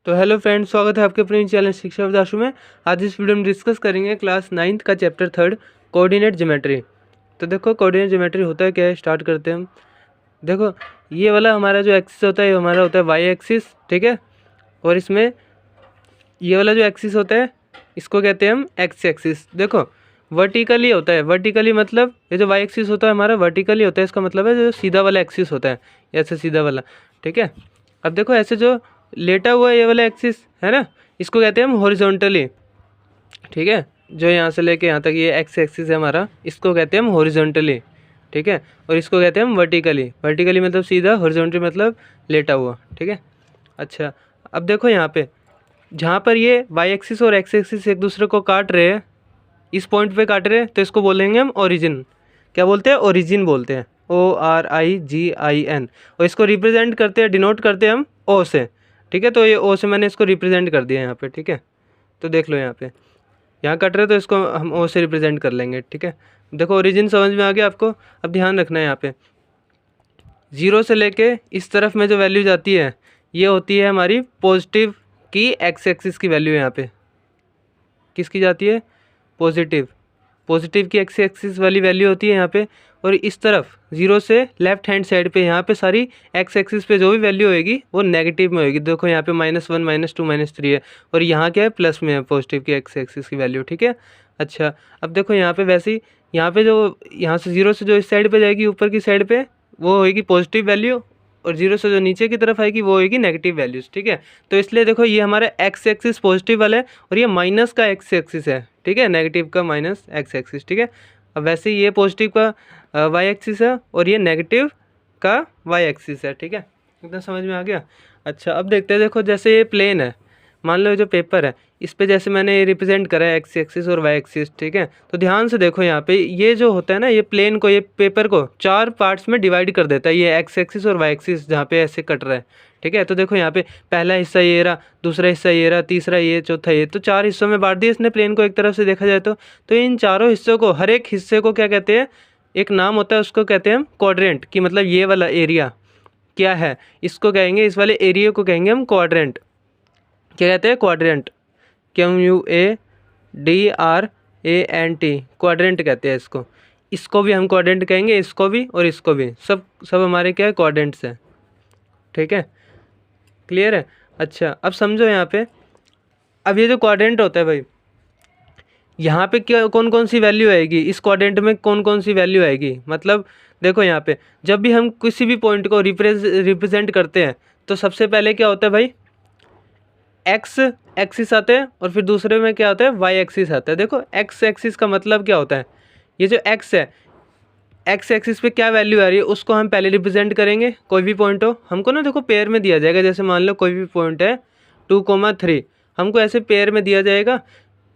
तो hello friends, स्वागत है आपके अपने चैनल शिक्षा विदाशु में। आज इस वीडियो में डिस्कस करेंगे क्लास 9th का चैप्टर 3 कोऑर्डिनेट ज्योमेट्री। तो देखो कोऑर्डिनेट ज्योमेट्री होता है क्या है, स्टार्ट करते हैं हम। देखो ये वाला हमारा जो एक्सिस होता है ये हमारा होता है वाई एक्सिस, ठीक है। और इसमें ये वाला जो एक्सिस होता है इसको कहते हैं हम एक्स एक्सिस। देखो वर्टिकली होता है, वर्टिकली मतलब ये जो वाई एक्सिस होता है हमारा वर्टिकली होता है, इसका मतलब है जो सीधा वाला एक्सिस होता है, ऐसे सीधा वाला, ठीक है। अब देखो ऐसे जो लेटा हुआ है ये वाला एक्सिस है ना, इसको कहते हैं हम हॉरिजॉन्टली, ठीक है। जो यहाँ से लेके यहाँ तक ये एक्स एक्सिस है हमारा, इसको कहते हैं हम हॉरिजॉन्टली, ठीक है। और इसको कहते हैं हम वर्टिकली, वर्टिकली मतलब सीधा, हॉरिजॉन्टली मतलब लेटा हुआ, ठीक है। अच्छा अब देखो यहाँ पे जहाँ पर ये वाई एक्सिस और एक्स एक्सिस एक दूसरे को काट रहे हैं, इस पॉइंट पे काट रहे हैं, तो इसको बोलेंगे हम ओरिजिन। क्या बोलते हैं? ओरिजिन बोलते हैं, ORIGIN। और इसको रिप्रेजेंट करते हैं, डिनोट करते हैं हम ओ से, ठीक है। तो ये ओ से मैंने इसको रिप्रेजेंट कर दिया यहाँ पे, ठीक है। तो देख लो यहाँ पे यहाँ कट रहे तो इसको हम ओ से रिप्रेजेंट कर लेंगे, ठीक है। देखो ओरिजिन समझ में आ गया आपको। अब ध्यान रखना है यहाँ पे 0 से लेके इस तरफ में जो वैल्यू जाती है ये होती है हमारी पॉजिटिव की एक्स एक्सिस की वैल्यू। यहाँ पे किसकी जाती है? पॉजिटिव, पॉजिटिव की एक्स एक्सिस वाली वैल्यू होती है यहाँ पे। और इस तरफ 0 से लेफ्ट हैंड साइड पे यहाँ पे सारी एक्स एक्सिस पे जो भी वैल्यू होगी वो नेगेटिव में होगी। देखो यहाँ पे -1 -2 -3 है, और यहाँ क्या है? प्लस में है पॉजिटिव की एक्स एक्सिस की वैल्यू, ठीक है। अच्छा अब देखो यहाँ पे वैसे ही यहाँ पे जो यहाँ से 0 से जो इस साइड पे जाएगी ऊपर की साइड पे वो होगी पॉजिटिव वैल्यू, और 0 से जो नीचे की तरफ आएगी वो होगी नेगेटिव वैल्यूज़, ठीक है। तो इसलिए देखो ये हमारा एक्स एक्सिस पॉजिटिव वाला है और ये माइनस का एक्स एक्सिस है, ठीक है, नेगेटिव का माइनस एक्स एक्सिस, ठीक है। अब वैसे ही ये पॉजिटिव का वाई एक्सिस है और ये नेगेटिव का वाई एक्सिस है, ठीक है। एकदम समझ में आ गया। अच्छा अब देखते हैं, देखो जैसे ये प्लेन है, मान लो जो पेपर है इस पे जैसे मैंने रिप्रेजेंट करा है एक्स एक्सिस और वाई एक्सिस, ठीक है। तो ध्यान से देखो यहाँ पे ये जो होता है ना, ये प्लेन को, ये पेपर को 4 पार्ट्स में डिवाइड कर देता है, ये एक्स एक्सिस और वाई एक्सिस जहाँ पे ऐसे कट रहा है, ठीक है। तो देखो यहाँ पे पहला हिस्सा ये रहा, दूसरा हिस्सा ये रहा, तीसरा ये, चौथा ये, तो 4 हिस्सों में बांट दिया इसने प्लेन को एक तरफ से देखा जाए तो इन चारों हिस्सों को, हर एक हिस्से को क्या कहते हैं? एक नाम होता है, उसको कहते हैं हम क्वाड्रेंट। की मतलब ये वाला एरिया क्या है, इसको कहेंगे, इस वाले एरिया को कहेंगे हम क्वाड्रेंट। क्या कहते हैं? क्वाड्रेंट, QUADRANT, क्वाड्रेंट कहते हैं इसको। इसको भी हम क्वाड्रेंट कहेंगे, इसको भी और इसको भी, सब हमारे क्या है? क्वाड्रेंट्स हैं, ठीक है। क्लियर है? अच्छा अब समझो यहाँ पे, अब ये जो क्वाड्रेंट होता है भाई, यहाँ पे क्या कौन कौन सी वैल्यू आएगी, इस क्वाड्रेंट में कौन कौन सी वैल्यू आएगी? मतलब देखो यहाँ पे जब भी हम किसी भी पॉइंट को रिप्रेजेंट करते हैं तो सबसे पहले क्या होता है भाई? एक्स एक्सिस आते हैं, और फिर दूसरे में क्या होता है? वाई एक्सिस आता है। देखो एक्स एक्सिस का मतलब क्या होता है? ये जो एक्स है, एक्स एक्सिस पे क्या वैल्यू आ रही है उसको हम पहले रिप्रेजेंट करेंगे। कोई भी पॉइंट हो हमको ना, देखो पेयर में दिया जाएगा, जैसे मान लो कोई भी पॉइंट है 2, 3, हमको ऐसे पेयर में दिया जाएगा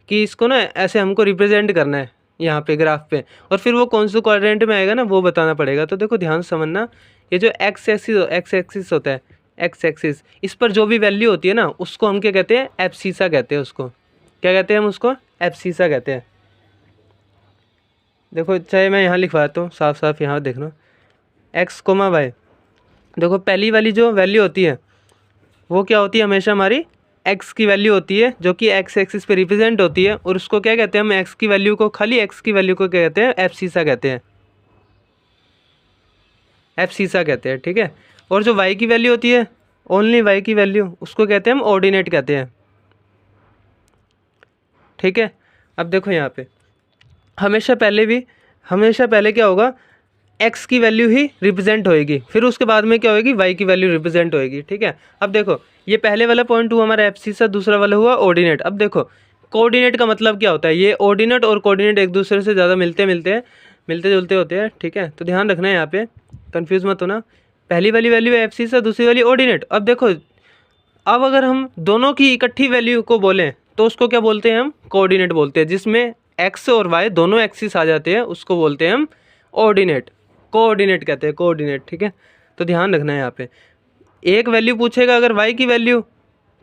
कि इसको ना ऐसे हमको रिप्रेजेंट करना है यहाँ पे ग्राफ पे, और फिर वो कौन से क्वाड्रेंट में आएगा ना वो बताना पड़ेगा। तो देखो ध्यान से समझना, ये जो एक्स एक्सिस होता है, एक्स एक्सिस, इस पर जो भी वैल्यू होती है ना उसको हम क्या कहते हैं? एब्सीसा कहते हैं उसको। क्या कहते हैं हम उसको? एब्सीसा कहते हैं। देखो चाहे मैं यहाँ लिखवाता हूँ साफ साफ, यहाँ देख लो एक्स कोमा वाई। देखो पहली वाली जो वैल्यू होती है वो क्या होती है? हमेशा हमारी एक्स की वैल्यू होती है, जो कि एक्स एक्सिस पे रिप्रेजेंट होती है, और उसको क्या कहते हैं हम? एक्स की वैल्यू को, खाली एक्स की वैल्यू को क्या कहते हैं? एब्सीसा कहते हैं, एब्सीसा कहते हैं, ठीक है। और जो वाई की वैल्यू होती है, ओनली वाई की वैल्यू, उसको कहते हैं हम ऑर्डिनेट कहते हैं, ठीक है। अब देखो यहाँ पे हमेशा पहले क्या होगा? एक्स की वैल्यू ही रिप्रेजेंट होएगी, फिर उसके बाद में क्या होएगी? वाई की वैल्यू रिप्रेजेंट होएगी, ठीक है। अब देखो ये पहले वाला पॉइंट हुआ हमारा एब्सीसा, दूसरा वाला हुआ ऑर्डिनेट। अब देखो कोऑर्डिनेट का मतलब क्या होता है? ये ऑर्डिनेट और कोऑर्डिनेट एक दूसरे से ज़्यादा मिलते जुलते होते हैं, ठीक है। तो ध्यान रखना है यहाँ पे, कंफ्यूज मत होना। पहली वाली वैल्यू एब्सीसा, दूसरी वाली ऑर्डिनेट। अब देखो अब अगर हम दोनों की इकट्ठी वैल्यू को बोलें तो उसको क्या बोलते हैं? हम कोऑर्डिनेट बोलते हैं। जिसमें एक्स और वाई दोनों एक्सिस आ जाते हैं उसको बोलते हैं हम ऑर्डिनेट, कोऑर्डिनेट कहते हैं, कोऑर्डिनेट, ठीक है। तो ध्यान रखना है यहाँ पे, एक वैल्यू पूछेगा अगर वाई की वैल्यू,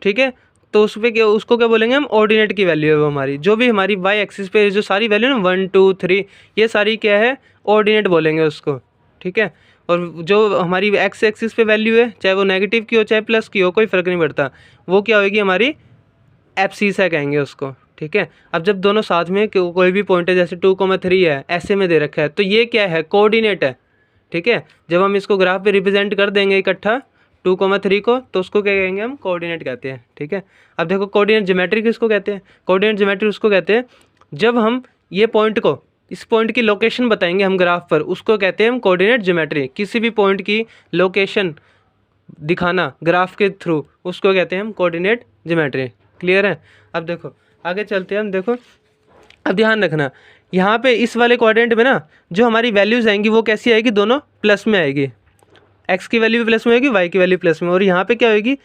ठीक है, तो उस पर क्या, उसको क्या बोलेंगे हम? ऑर्डिनेट की वैल्यू है वो हमारी, जो भी हमारी वाई एक्सिस पे जो सारी वैल्यू ना 1 2 3 ये सारी क्या है? ऑर्डिनेट बोलेंगे उसको, ठीक है। और जो हमारी एक्स एक्सिस पे वैल्यू है, चाहे वो नेगेटिव की हो चाहे प्लस की हो, कोई फ़र्क नहीं पड़ता, वो क्या होगी हमारी एब्सिसा कहेंगे उसको, ठीक है। अब जब दोनों साथ में कोई भी पॉइंट है, जैसे 2,3 है, ऐसे में दे रखा है, तो ये क्या है, कोऑर्डिनेट है, ठीक है। जब हम इसको ग्राफ पे रिप्रेजेंट कर देंगे इकट्ठा 2,3 को, तो उसको क्या कहेंगे हम, कोऑर्डिनेट कहते हैं, ठीक है। अब देखो कोऑर्डिनेट ज्योमेट्री किसको कहते हैं, कोऑर्डिनेट ज्योमेट्री उसको कहते हैं जब हम ये पॉइंट को, इस पॉइंट की लोकेशन बताएंगे हम ग्राफ पर, उसको कहते हैं हम कोऑर्डिनेट ज्योमेट्री। किसी भी पॉइंट की लोकेशन दिखाना ग्राफ के थ्रू, उसको कहते हैं हम कोऑर्डिनेट ज्योमेट्री। क्लियर है। अब देखो आगे चलते हैं हम। देखो अब ध्यान रखना, यहाँ पे इस वाले क्वाड्रेंट में ना जो हमारी वैल्यूज़ आएंगी वो कैसी आएगी, दोनों प्लस में आएगी। एक्स की वैल्यू भी प्लस में होगी, वाई की वैल्यू प्लस में, और यहाँ पे क्या होगी,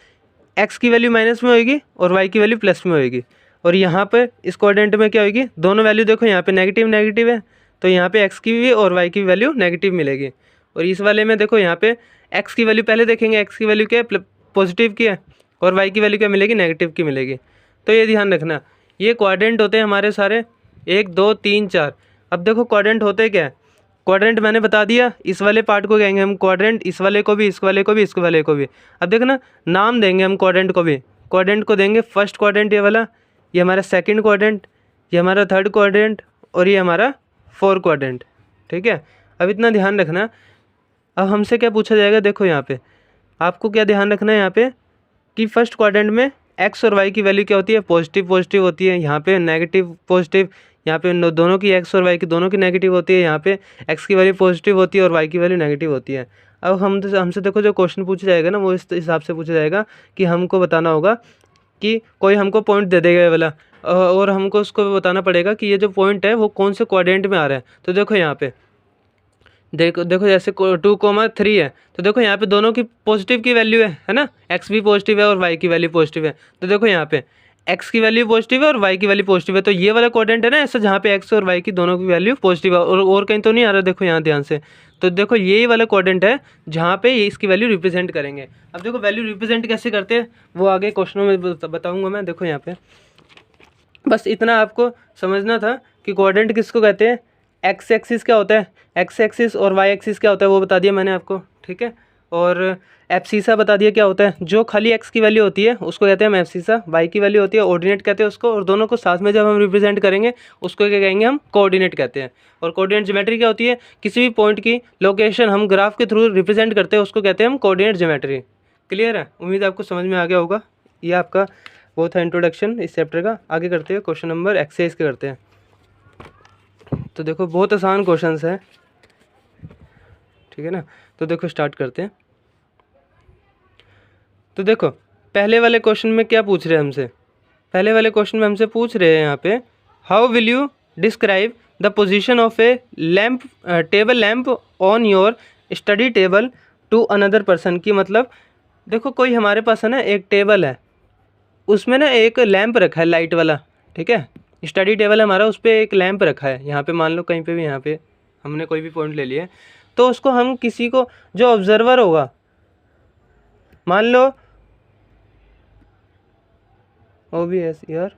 एक्स की वैल्यू माइनस में होगी और वाई की वैल्यू प्लस में होगी। और यहाँ पे इस क्वाड्रेंट में क्या होगी, दोनों वैल्यू देखो यहाँ पे नेगेटिव नेगेटिव है, तो यहाँ पे एक्स की भी और वाई की वैल्यू नेगेटिव मिलेगी। और इस वाले में देखो यहाँ पे एक्स की वैल्यू पहले देखेंगे, एक्स की वैल्यू क्या है, पॉजिटिव की है, और वाई की वैल्यू क्या मिलेगी, नेगेटिव की मिलेगी। तो ये ध्यान रखना, ये क्वाड्रेंट होते हैं हमारे सारे 1 2 3 4। अब देखो क्वाड्रेंट होते क्या है, क्वाड्रेंट मैंने बता दिया, इस वाले पार्ट को कहेंगे हम क्वाड्रेंट, इस वाले को भी, इस वाले को भी, इस वाले को भी। अब देखो ना, नाम देंगे हम क्वाड्रेंट को भी, क्वाड्रेंट को देंगे फर्स्ट क्वाड्रेंट ये वाला, ये हमारा सेकंड क्वाड्रेंट, ये हमारा थर्ड क्वाड्रेंट, और ये हमारा फोर्थ क्वाड्रेंट, ठीक है। अब इतना ध्यान रखना, अब हमसे क्या पूछा जाएगा, देखो यहाँ पे आपको क्या ध्यान रखना है यहाँ पे, कि फर्स्ट क्वाड्रेंट में एक्स और वाई की वैल्यू क्या होती है, पॉजिटिव पॉजिटिव होती है, यहाँ पे नेगेटिव पॉजिटिव, यहाँ पे दोनों की एक्स और वाई की दोनों की नेगेटिव होती है, यहाँ पे एक्स की वैल्यू पॉजिटिव होती है और वाई की वैल्यू नेगेटिव होती है। अब हमसे देखो जो क्वेश्चन पूछा जाएगा ना, वो इस हिसाब से पूछा जाएगा कि हमको बताना होगा कि कोई हमको पॉइंट दे देगा ये वाला, और हमको उसको बताना पड़ेगा कि ये जो पॉइंट है वो कौन से क्वाड्रेंट में आ रहा है। तो देखो यहाँ पे देखो देखो जैसे 2,3 है, तो देखो यहाँ पे दोनों की पॉजिटिव की वैल्यू है ना, एक्स भी पॉजिटिव है और वाई की वैल्यू पॉजिटिव है। तो देखो यहाँ पे एक्स की वैल्यू पॉजिटिव है और वाई की वैल्यू पॉजिटिव है, तो ये वाला क्वाड्रेंट है ना ऐसा, जहाँ पे एक्स और वाई की दोनों की वैल्यू पॉजिटिव है, और कहीं तो नहीं आ रहा, देखो यहाँ ध्यान से। तो देखो यही वाला क्वाड्रेंट है जहाँ पे ये इसकी वैल्यू रिप्रेजेंट करेंगे। अब देखो वैल्यू रिप्रेजेंट कैसे करते हैं वो आगे क्वेश्चनों में बताऊँगा मैं। देखो यहाँ पे बस इतना आपको समझना था कि क्वाड्रेंट किसको कहते हैं, एक्स एक्सिस क्या होता है, एक्स एक्सिस, और वाई एक्सिस क्या होता है वो बता दिया मैंने आपको, ठीक है। और एब्सिसा बता दिया क्या होता है, जो खाली एक्स की वैल्यू होती है उसको कहते हैं हम एब्सिसा, वाई की वैल्यू होती है ऑर्डिनेट कहते हैं उसको, और दोनों को साथ में जब हम रिप्रेजेंट करेंगे उसको क्या कहेंगे, हम कोऑर्डिनेट कहते हैं। और कोऑर्डिनेट ज्योमेट्री क्या होती है, किसी भी पॉइंट की लोकेशन हम ग्राफ के थ्रू रिप्रेजेंट करते हैं, उसको कहते हैं हम कोऑर्डिनेट ज्योमेट्री। क्लियर है, उम्मीद आपको समझ में आ गया होगा। ये आपका वो था इंट्रोडक्शन इस चैप्टर का। आगे करते हैं क्वेश्चन नंबर एक्सरसाइज के करते हैं। तो देखो बहुत आसान क्वेश्चंस है, ठीक है ना। तो देखो स्टार्ट करते हैं। तो देखो पहले वाले क्वेश्चन में क्या पूछ रहे हैं हमसे, पहले वाले क्वेश्चन में हमसे पूछ रहे हैं यहाँ पे, how will you describe the position of a lamp, table lamp on your study table to another person. की मतलब देखो कोई हमारे पास है ना एक टेबल है, उसमें ना एक लैंप रखा है लाइट वाला, ठीक है। स्टडी टेबल है हमारा, उस पर एक लैंप रखा है, यहाँ पे मान लो कहीं पे भी, यहाँ पे हमने कोई भी पॉइंट ले लिया है, तो उसको हम किसी को जो ऑब्जर्वर होगा, मान लो OBSER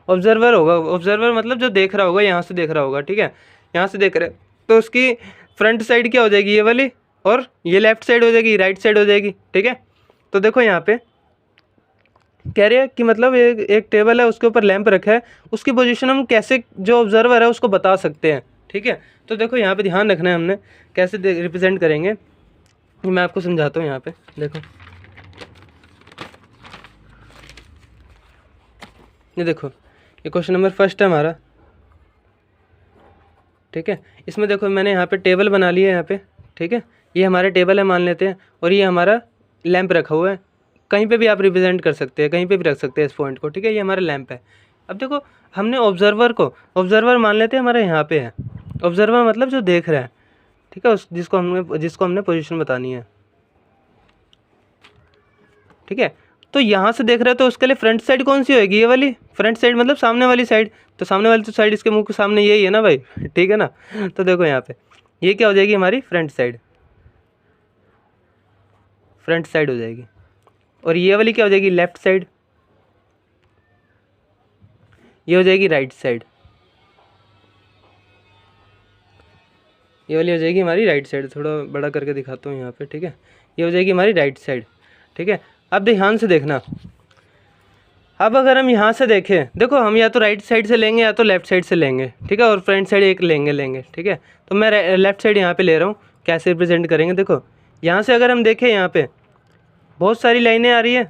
ऑब्जर्वर होगा, ऑब्जर्वर मतलब जो देख रहा होगा, यहाँ से देख रहा होगा, ठीक है, यहाँ से देख रहे, तो उसकी फ्रंट साइड क्या हो जाएगी, ये वाली, और ये लेफ्ट साइड हो जाएगी, राइट साइड हो जाएगी, ठीक है। तो देखो यहाँ पे कह रहे हैं कि मतलब एक टेबल है, उसके ऊपर लैंप रखा है, उसकी पोजीशन हम कैसे जो ऑब्जर्वर है उसको बता सकते हैं, ठीक है। तो देखो यहाँ पे ध्यान रखना है हमने कैसे रिप्रेजेंट करेंगे, मैं आपको समझाता हूँ। यहाँ पे देखो, ये देखो ये क्वेश्चन नंबर फर्स्ट है हमारा, ठीक है। इसमें देखो मैंने यहाँ पे टेबल बना लिया है यहाँ पे, ठीक है, ये हमारे टेबल है मान लेते हैं, और ये हमारा लैंप रखा हुआ है, कहीं पे भी आप रिप्रेजेंट कर सकते हैं, कहीं पे भी रख सकते हैं इस पॉइंट को, ठीक है। ये हमारा लैंप है। अब देखो हमने ऑब्जर्वर को, ऑब्जर्वर मान लेते हैं हमारे यहाँ पे है, ऑब्जर्वर मतलब जो देख रहा है, ठीक है, उस जिसको हमने पोजीशन बतानी है, ठीक है। तो यहाँ से देख रहा है, तो उसके लिए फ्रंट साइड कौन सी होगी, ये वाली फ्रंट साइड, मतलब सामने वाली साइड, तो सामने वाली तो साइड इसके मुंह के सामने यही है ना भाई, ठीक है ना। तो देखो यहाँ पे ये क्या हो जाएगी, हमारी फ्रंट साइड, फ्रंट साइड हो जाएगी। और ये वाली क्या हो जाएगी, लेफ्ट साइड, ये हो जाएगी राइट साइड। ये वाली हो जाएगी हमारी राइट साइड, थोड़ा बड़ा करके दिखाता हूँ यहाँ पे, ठीक है। ये हो जाएगी हमारी राइट साइड, ठीक है। अब ध्यान से देखना, अब अगर हम यहाँ से देखें, देखो हम या तो राइट साइड से लेंगे या तो लेफ्ट साइड से लेंगे, ठीक है, और फ्रंट साइड एक लेंगे, ठीक है। तो मैं लेफ्ट साइड यहाँ पे ले रहा हूँ। कैसे रिप्रेजेंट करेंगे, देखो यहाँ से अगर हम देखें, यहाँ पे बहुत सारी लाइनें आ रही है,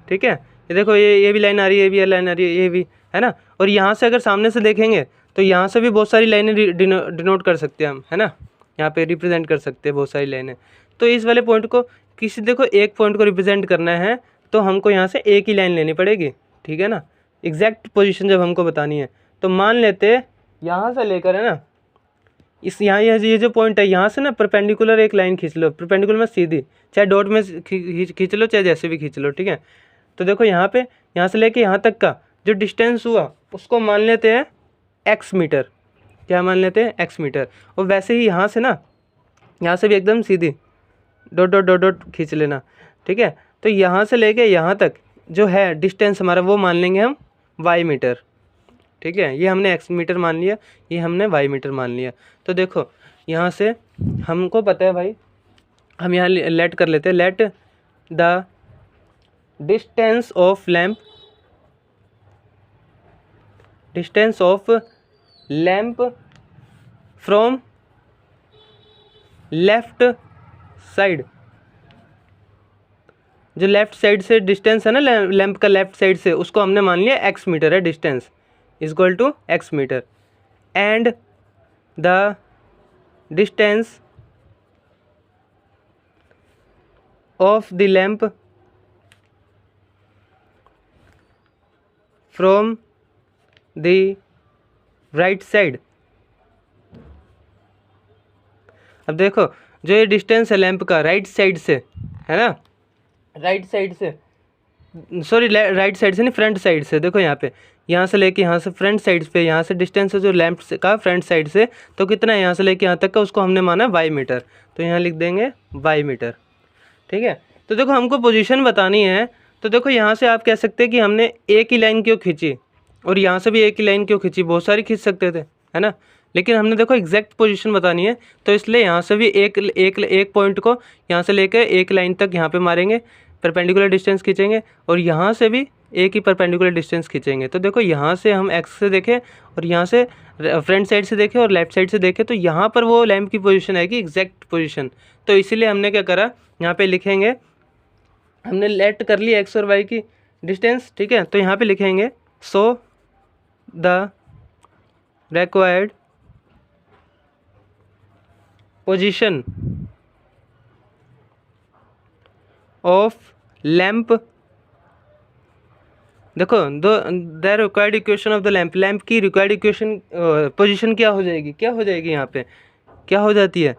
ठीक है। ये देखो ये भी लाइन आ रही है, ये भी लाइन आ रही है, ये भी है ना। और यहाँ से अगर सामने से देखेंगे तो यहाँ से भी बहुत सारी लाइनें डिनोट कर सकते हैं हम, है ना। यहाँ पे रिप्रेजेंट कर सकते हैं बहुत सारी लाइनें। तो इस वाले पॉइंट को देखो एक पॉइंट को रिप्रेजेंट करना है तो हमको यहाँ से एक ही लाइन लेनी पड़ेगी, ठीक है ना। एग्जैक्ट पोजीशन जब हमको बतानी है तो मान लेते यहाँ से लेकर, है ना, इस यहाँ ये जो पॉइंट है यहाँ से ना परपेंडिकुलर एक लाइन खींच लो, परपेंडिकुलर में सीधी, चाहे डॉट में खींच लो, चाहे जैसे भी खींच लो, ठीक है। तो देखो यहाँ पे यहाँ से लेके यहाँ तक का जो डिस्टेंस हुआ उसको मान लेते हैं x मीटर। क्या मान लेते हैं, x मीटर। और वैसे ही यहाँ से ना, यहाँ से भी एकदम सीधी डॉट डॉट डॉट डॉट खींच लेना, ठीक है। तो यहाँ से लेके यहाँ तक जो है डिस्टेंस हमारा वो मान लेंगे हम y मीटर, ठीक है। ये हमने x मीटर मान लिया, ये हमने y मीटर मान लिया। तो देखो यहाँ से हमको पता है भाई, हम यहाँ लेट कर लेते हैं, let the distance of lamp, distance of lamp from left side, जो लेफ्ट साइड से डिस्टेंस है ना लैम्प का लेफ्ट साइड से, उसको हमने मान लिया x मीटर है, distance equal to x metre. And the distance of the lamp from the right side. अब देखो जो ये डिस्टेंस है लैंप का राइट साइड से, है ना, राइट साइड से, सॉरी राइट साइड से नहीं, फ्रंट साइड से। देखो यहाँ पे, यहाँ से लेके यहाँ से फ्रंट साइड पे, यहाँ से डिस्टेंस है जो लैंप का फ्रंट साइड से, तो कितना है यहाँ से लेके यहाँ तक का, उसको हमने माना y मीटर। तो यहाँ लिख देंगे y मीटर, ठीक है। तो देखो हमको पोजीशन बतानी है, तो देखो यहाँ से आप कह सकते हैं कि हमने एक ही लाइन क्यों खींची और यहाँ से भी एक ही लाइन क्यों खींची, बहुत सारी खींच सकते थे, है ना। लेकिन हमने देखो एग्जैक्ट पोजीशन बतानी है, तो इसलिए यहाँ से भी एक पॉइंट को यहाँ से लेकर एक लाइन तक यहाँ पे मारेंगे, परपेंडिकुलर डिस्टेंस खींचेंगे, और यहाँ से भी एक ही परपेंडिकुलर डिस्टेंस खींचेंगे। तो देखो यहाँ से हम एक्स से देखें और यहाँ से फ्रंट साइड से देखें और लेफ्ट साइड से देखें, तो यहाँ पर वो लैंप की पोजीशन आएगी एग्जैक्ट पोजीशन। तो इसीलिए हमने क्या करा, यहाँ पे लिखेंगे, हमने लेट कर ली एक्स और वाई की डिस्टेंस, ठीक है। तो यहाँ पे लिखेंगे so the required position of lamp, देखो the required equation of the lamp, lamp की रिक्वायर्ड इक्वेशन पोजीशन क्या हो जाएगी, क्या हो जाएगी, यहाँ पे क्या हो जाती है,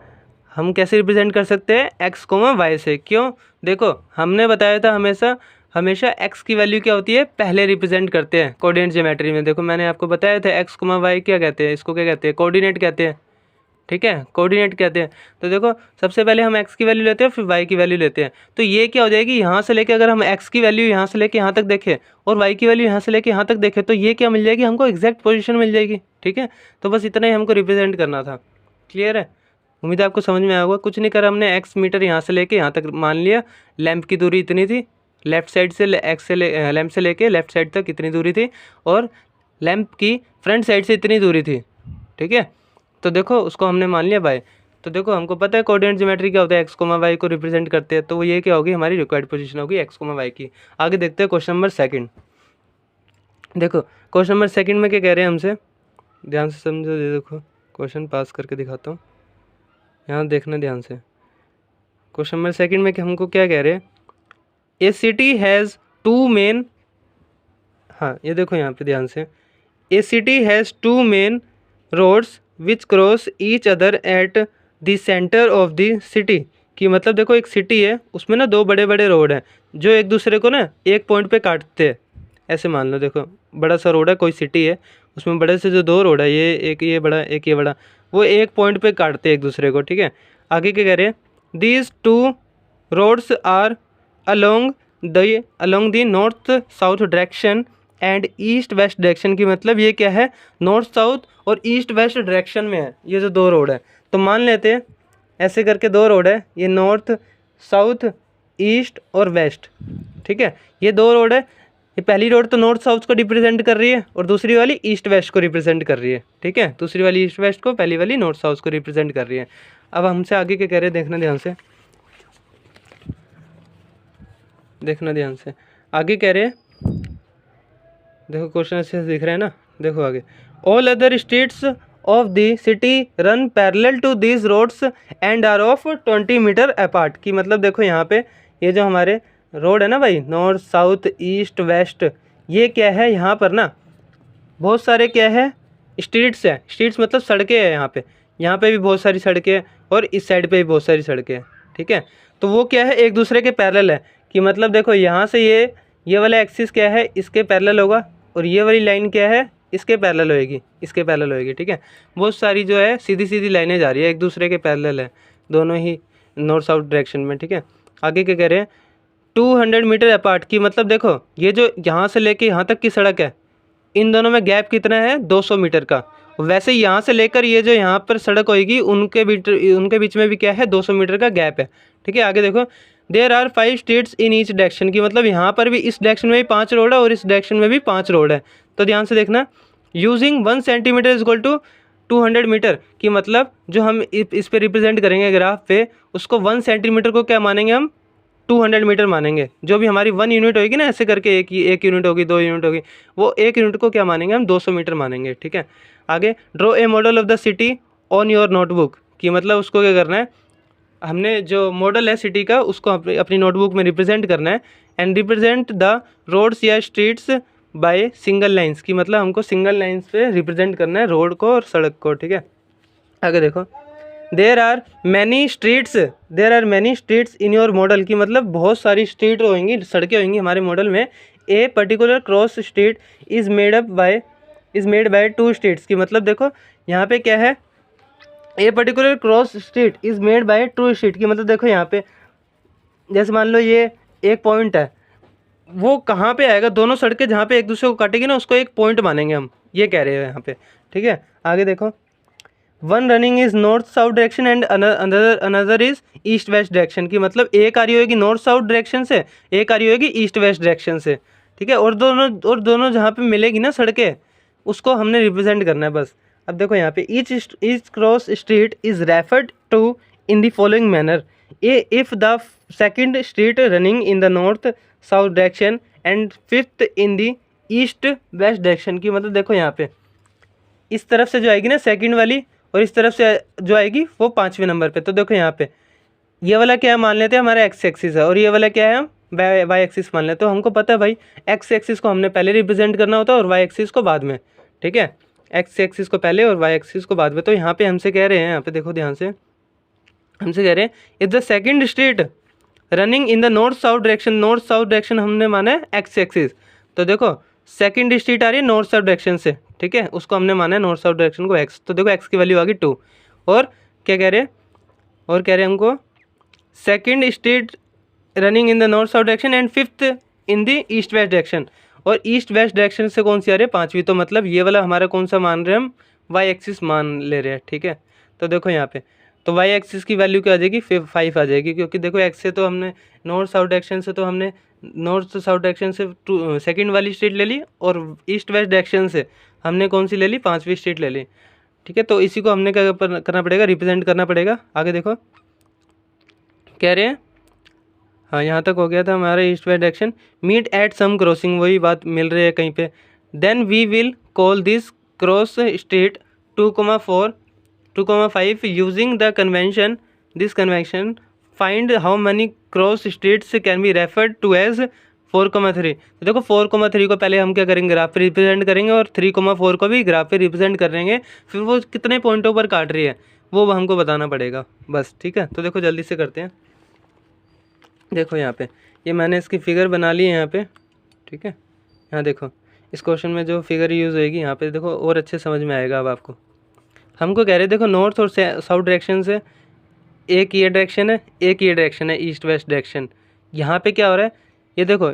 हम कैसे रिप्रेजेंट कर सकते हैं, एक्स कोमा वाई से। क्यों, देखो हमने बताया था हमेशा एक्स की वैल्यू क्या होती है, पहले रिप्रेजेंट करते हैं कोऑर्डिनेट ज्योमेट्री में। देखो मैंने आपको बताया था एक्स कोमा वाई क्या कहते हैं, इसको क्या कहते हैं, कोऑर्डिनेट कहते हैं, ठीक है, कोऑर्डिनेट कहते हैं। तो देखो सबसे पहले हम एक्स की वैल्यू लेते हैं, फिर वाई की वैल्यू लेते हैं। तो ये क्या हो जाएगी, यहाँ से लेके अगर हम एक्स की वैल्यू यहाँ से लेके यहाँ तक देखें और वाई की वैल्यू यहाँ से लेके यहाँ तक देखें, तो ये क्या मिल जाएगी, हमको एग्जैक्ट पोजीशन मिल जाएगी, ठीक है। तो बस इतना ही हमको रिप्रेजेंट करना था, क्लियर है। उम्मीद है आपको समझ में आया होगा। कुछ नहीं करा हमने, एक्स मीटर यहाँ से लेके यहाँ तक मान लिया, लैंप की दूरी इतनी थी, लेफ्ट साइड से एक्स से लैंप से लेके लेफ्ट साइड तक इतनी दूरी थी, और लैंप की फ्रंट साइड से इतनी दूरी थी, ठीक है। तो देखो उसको हमने मान लिया बाय। तो देखो हमको पता है कोऑर्डिनेट ज्योमेट्री क्या होता है, एक्स कोमा वाई को रिप्रेजेंट करते हैं, तो वो ये क्या होगी, हमारी रिक्वायर्ड पोजीशन होगी एक्स कोमा वाई की। आगे देखते हैं क्वेश्चन नंबर सेकंड। देखो क्वेश्चन नंबर सेकंड में क्या कह रहे हैं हमसे, ध्यान से समझो, देखो क्वेश्चन पास करके दिखाता हूँ, यहाँ देखना ध्यान से। क्वेश्चन नंबर सेकंड में हमको क्या कह रहे हैं, a city has two main, हाँ ये देखो यहाँ पे ध्यान से, a city has two main roads which cross each other at the centre of the city. कि मतलब देखो एक सिटी है, उसमें ना दो बड़े बड़े रोड हैं जो एक दूसरे को ना एक पॉइंट पे काटते हैं, ऐसे मान लो। देखो बड़ा सा रोड है, कोई सिटी है, उसमें बड़े से जो दो रोड है, ये एक ये बड़ा एक ये बड़ा, वो एक पॉइंट पे काटते हैं एक दूसरे को, ठीक है। आगे क्या कह रहे हैं, these two roads are along the north south direction and east west direction. की मतलब ये क्या है, नॉर्थ साउथ और ईस्ट वेस्ट डायरेक्शन में है ये जो दो रोड है। तो मान लेते हैं ऐसे करके दो रोड है, ये नॉर्थ साउथ ईस्ट और वेस्ट, ठीक है। ये दो रोड है, ये पहली रोड तो नॉर्थ साउथ को रिप्रेजेंट कर रही है और दूसरी वाली ईस्ट वेस्ट को रिप्रेजेंट कर रही है, ठीक है। दूसरी वाली ईस्ट वेस्ट को, पहली वाली नॉर्थ साउथ को रिप्रेजेंट कर रही है। अब हमसे आगे क्या कह रहे हैं, देखना ध्यान से, देखना ध्यान से। आगे कह रहे हैं, देखो क्वेश्चन अच्छे से दिख रहे हैं ना, देखो आगे, all other streets of the city run parallel to these roads and are of 20 metre apart. की मतलब देखो यहाँ पे ये जो हमारे रोड है ना भाई, नॉर्थ साउथ ईस्ट वेस्ट, ये क्या है यहाँ पर ना बहुत सारे क्या है स्ट्रीट्स है। स्ट्रीट्स मतलब सड़कें हैं यहाँ पे भी बहुत सारी सड़कें हैं और इस साइड पे भी बहुत सारी सड़कें हैं, ठीक है। तो वो क्या है एक दूसरे के पैरेलल है, कि मतलब देखो यहाँ से ये वाला एक्सिस क्या है इसके पैरेलल होगा और ये वाली लाइन क्या है इसके पैरेलल होएगी, इसके पैरेलल होएगी, ठीक है। बहुत सारी जो है सीधी सीधी लाइनें जा रही है, एक दूसरे के पैरेलल है दोनों ही नॉर्थ साउथ डायरेक्शन में, ठीक है। आगे क्या कह रहे हैं, 200 मीटर अपार्ट। की मतलब देखो ये जो यहाँ से लेके यहाँ तक की सड़क है, इन दोनों में गैप कितना है 200 मीटर का। वैसे यहाँ से लेकर ये जो यहाँ पर सड़क होएगी उनके बीच में भी क्या है 200 मीटर का गैप है, ठीक है। आगे देखो, there are 5 streets in each direction. की मतलब यहाँ पर भी इस डायरेक्शन में भी 5 रोड है और इस डायरेक्शन में भी 5 रोड है। तो ध्यान से देखना, using 1 centimetre is equal to 200 metre. की मतलब जो हम इस पे रिप्रेजेंट करेंगे ग्राफ पे, उसको 1 सेंटीमीटर को क्या मानेंगे हम 200 मीटर मानेंगे। जो भी हमारी 1 यूनिट होगी ना, ऐसे करके एक यूनिट होगी, 2 यूनिट होगी, वो 1 यूनिट को क्या मानेंगे हम 200 मीटर मानेंगे, ठीक है। आगे, draw a model of the city on your notebook. की मतलब उसको क्या करना है, हमने जो मॉडल है सिटी का उसको अपनी नोटबुक में रिप्रेजेंट करना है। एंड रिप्रेजेंट द रोड्स या स्ट्रीट्स बाय सिंगल लाइन्स। की मतलब हमको सिंगल लाइन्स पे रिप्रेजेंट करना है रोड को और सड़क को, ठीक है। आगे देखो, there are many streets in your model. की मतलब बहुत सारी स्ट्रीट होंगी, सड़कें होंगी हमारे मॉडल में। A particular cross street is made by 2 streets. की मतलब देखो यहाँ पे क्या है, a particular cross street is made by 2 street. की मतलब देखो यहाँ पे जैसे मान लो ये एक पॉइंट है, वो कहाँ पे आएगा, दोनों सड़कें जहाँ पे एक दूसरे को काटेगी ना उसको एक पॉइंट मानेंगे हम, ये कह रहे हैं यहाँ पे, ठीक है। आगे देखो, one running is north south direction and another is east west direction. की मतलब एक आ रही होगी नॉर्थ साउथ डायरेक्शन से, एक आ रही होगी ईस्ट वेस्ट डायरेक्शन से, ठीक है। और दोनों जहाँ पे मिलेगी ना सड़कें उसको हमने रिप्रेजेंट करना है बस। अब देखो यहाँ पे each cross street is referred to in the following manner. If the second street running in the north south direction and fifth in the east west direction. की मतलब देखो यहाँ पे इस तरफ से जो आएगी ना सेकंड वाली और इस तरफ से जो आएगी वो 5वें नंबर पे। तो देखो यहाँ पे ये वाला क्या मान लेते हैं हमारा एक्स एक्सिस है और ये वाला क्या है हम वाई एक्सिस मान लेते हैं। तो हमको पता है भाई एक्स एक्सिस को हमने पहले रिप्रेजेंट करना होता है और वाई एक्सिस को बाद में, ठीक है। एक्स एक्सिस को पहले और वाई एक्सिस को बाद में। तो यहाँ पे हमसे कह रहे हैं, यहाँ पे देखो ध्यान से, हमसे कह रहे हैं if the second street running in the north south direction हमने माना है एक्स एक्सिस। तो देखो सेकंड स्ट्रीट आ रही है नॉर्थ साउथ डायरेक्शन से, ठीक है, उसको हमने माना है नॉर्थ साउथ डायरेक्शन को एक्स। तो देखो एक्स की वैल्यू आ गई 2। और क्या कह रहे हैं, और कह रहे हैं हमको second street running in the north south direction and fifth in the east west direction. और ईस्ट वेस्ट डायरेक्शन से कौन सी आ रही है 5वीं। तो मतलब ये वाला हमारा कौन सा मान रहे हैं हम, वाई एक्सिस मान ले रहे हैं, ठीक है। तो देखो यहाँ पे तो वाई एक्सिस की वैल्यू क्या आ जाएगी 5 आ जाएगी, क्योंकि देखो एक्स से तो हमने नॉर्थ साउथ डायरेक्शन से सेकंड वाली स्ट्रीट ले ली और ईस्ट वेस्ट डायरेक्शन से हमने कौन सी ले ली 5वीं स्ट्रीट ले ली, ठीक है। तो इसी को हमने क्या करना पड़ेगा, रिप्रेजेंट करना पड़ेगा। आगे देखो कह रहे हैं, हाँ यहाँ तक हो गया था हमारा east west direction. Meet at some crossing, वही बात मिल रही है कहीं पे। Then we will call this cross street 2,4 2,5 using the convention find how many cross streets can be referred to as 4,3। तो देखो 4,3 को पहले हम क्या करेंगे ग्राफ पे रिप्रेजेंट करेंगे और 3,4 को भी ग्राफ पे रिप्रेजेंट करेंगे। फिर वो कितने पॉइंटों पर काट रही है वो हमको बताना पड़ेगा बस, ठीक है। तो देखो जल्दी से करते हैं। देखो यहाँ पे ये मैंने इसकी फिगर बना ली है यहाँ पे, ठीक है। यहाँ देखो इस क्वेश्चन में जो फिगर यूज़ होएगी यहाँ पे देखो और अच्छे समझ में आएगा अब आपको। हमको कह रहे देखो नॉर्थ और साउथ डायरेक्शन से एक ये डायरेक्शन है, एक ये डायरेक्शन है ईस्ट वेस्ट डायरेक्शन। यहाँ पे क्या हो रहा है, ये देखो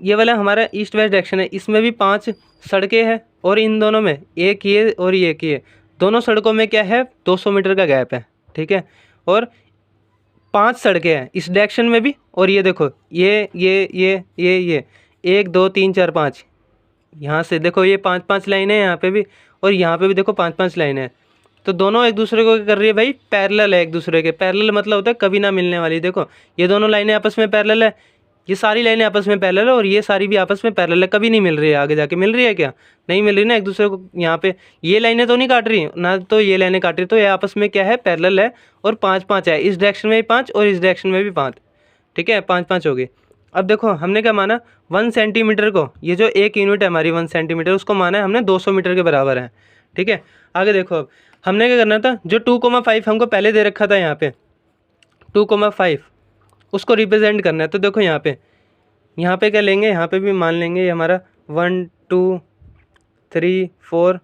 ये वाला हमारा ईस्ट वेस्ट डायरेक्शन है, इसमें भी 5 सड़कें हैं और इन दोनों में एक ये और एक ये, दोनों सड़कों में क्या है, 200 मीटर का गैप है, ठीक है। और 5 सड़कें हैं इस डायरेक्शन में भी, और ये देखो ये 1 2 3 4 5, यहाँ से देखो ये 5-5 लाइनें हैं यहाँ पे भी, और यहाँ पे भी देखो 5-5 लाइनें हैं। तो दोनों एक दूसरे को क्या कर रही है भाई, पैरेलल है एक दूसरे के। पैरेलल मतलब होता है कभी ना मिलने वाली। देखो ये दोनों लाइनें आपस में पैरेलल है, ये सारी लाइनें आपस में पैरेलल है, और ये सारी भी आपस में पैरेलल है, कभी नहीं मिल रही है। आगे जाके मिल रही है क्या, नहीं मिल रही ना एक दूसरे को। यहाँ पे ये लाइनें तो नहीं काट रही ना, तो ये लाइनें काट रही, तो ये आपस में क्या है, पैरेलल है। और 5-5 है, इस डायरेक्शन में भी 5 और इस डायरेक्शन में भी 5, ठीक है, 5-5 हो गई। अब देखो हमने क्या माना, 1 सेंटीमीटर को, ये जो एक यूनिट है हमारी 1 सेंटीमीटर, उसको माना है हमने 200 मीटर के बराबर है, ठीक है। आगे देखो अब हमने क्या करना था, जो 2,5 हमको पहले दे रखा था यहाँ पे 2,5, उसको रिप्रेजेंट करना है। तो देखो यहाँ पे क्या लेंगे, यहाँ पे भी मान लेंगे ये हमारा 1 2 3 4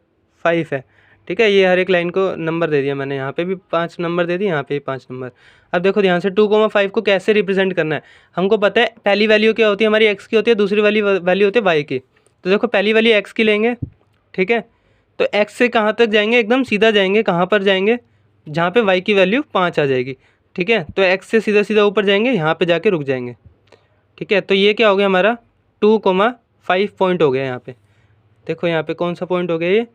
5 है, ठीक है। ये हर एक लाइन को नंबर दे दिया मैंने, यहाँ पे भी 5 नंबर दे दिए, यहाँ पे भी 5 नंबर। अब देखो ध्यान से 2,5 को कैसे रिप्रेजेंट करना है। हमको पता है पहली वैल्यू क्या होती है हमारी, x की होती है, दूसरी वाली वैल्यू होती है y की। तो देखो पहली वाली x की लेंगे, ठीक है। तो x से कहाँ तक जाएंगे, एकदम सीधा जाएंगे, कहाँ पर जाएंगे, जहाँ पे y की वैल्यू 5 आ जाएगी, ठीक है। तो x से सीधा सीधा ऊपर जाएंगे, यहाँ पे जाके रुक जाएंगे, ठीक है। तो ये क्या हो गया हमारा 2,5 पॉइंट हो गया यहाँ पे। देखो यहाँ पे कौन सा पॉइंट हो गया, ये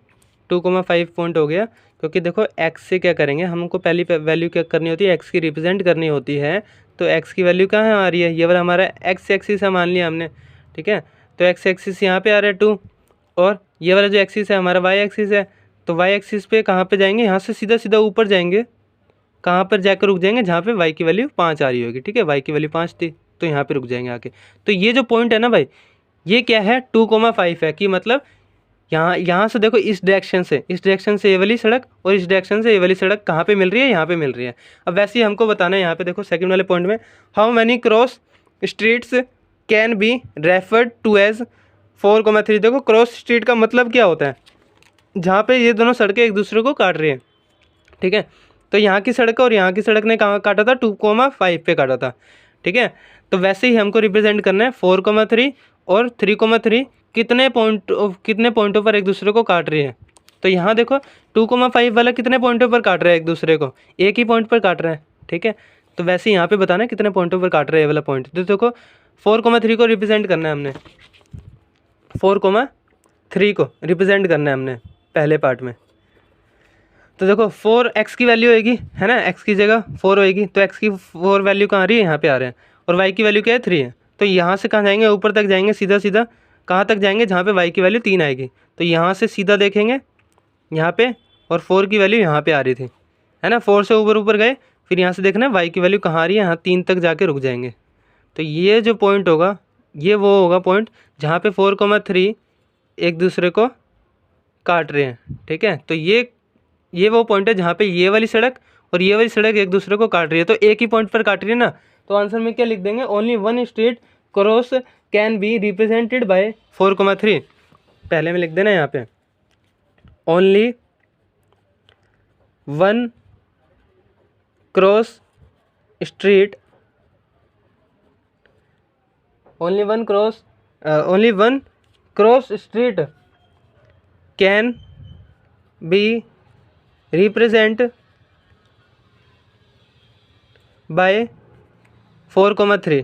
2,5 पॉइंट हो गया। क्योंकि देखो x से क्या करेंगे, हमको पहली वैल्यू क्या करनी होती है, x की रिप्रेजेंट करनी होती है। तो x की वैल्यू कहाँ है आ रही है, ये वाला हमारा x एक्सिस है मान लिया हमने, ठीक है। तो x एक्सिस यहाँ पे आ रहा है 2, और ये वाला जो एक्सिस है हमारा y एक्सिस है। तो y एक्सिस पे कहाँ पे जाएंगे, यहाँ से सीधा सीधा ऊपर जाएंगे, कहाँ पर जाकर रुक जाएंगे, जहाँ पे y की वैल्यू 5 आ रही होगी, ठीक है। y की वैल्यू 5 थी, तो यहाँ पे रुक जाएंगे आके। तो ये जो पॉइंट है ना भाई, ये क्या है 2,5 है, कि मतलब यहाँ से देखो इस डायरेक्शन से ये वाली सड़क, और इस डायरेक्शन से ये वाली सड़क कहाँ पे मिल रही है, यहाँ पे मिल रही है। अब वैसे ही हमको बताना है, यहाँ पे देखो सेकंड वाले पॉइंट में, how many cross streets can be referred to as 4,3। देखो क्रॉस स्ट्रीट का मतलब क्या होता है, जहाँ पे ये दोनों सड़कें एक दूसरे को काट रही है, ठीक है। तो यहाँ की सड़क और यहाँ की सड़क ने कहाँ काटा था, 2,5 पे काटा था, ठीक है। तो वैसे ही हमको रिप्रेजेंट करना है 4,3 और 3,3 कितने पॉइंटों पर एक दूसरे को काट रही है। तो यहाँ देखो 2,5 वाला कितने पॉइंटों पर काट रहा है एक दूसरे को, एक ही पॉइंट पर काट रहा है, ठीक है। तो वैसे यहाँ पे बताना है कितने पॉइंटों पर काट रहा है ये वाला पॉइंट। तो देखो 4,3 को रिप्रेजेंट करना है हमने, 4,3 को रिप्रेजेंट करना है हमने पहले पार्ट में। तो देखो 4x की वैल्यू होगी, है ना, x की जगह 4 होएगी, तो x की 4 वैल्यू कहाँ आ रही है, यहाँ पे आ रहे हैं, और y की वैल्यू क्या है 3 है। तो यहाँ से कहाँ जाएंगे, ऊपर तक जाएंगे, सीधा सीधा कहाँ तक जाएंगे, जहाँ पे y की वैल्यू 3 आएगी। तो यहाँ से सीधा देखेंगे यहाँ पे, और 4 की वैल्यू यहाँ पे आ रही थी, है ना। 4 से ऊपर गए, फिर यहाँ से देखना y की वैल्यू कहाँ आ रही है, यहाँ 3 तक जाके रुक जाएंगे। तो ये जो पॉइंट होगा, ये वो होगा पॉइंट जहाँ पे 4,3 एक दूसरे को काट रहे हैं, ठीक है। तो ये वो पॉइंट है जहाँ पे ये वाली सड़क और ये वाली सड़क एक दूसरे को काट रही है, तो एक ही पॉइंट पर काट रही है ना। तो आंसर में क्या लिख देंगे, only 1 straight cross can be represented by 4,3। पहले में लिख देना यहाँ पे only 1 cross street, only one cross street can be represent by 4,3,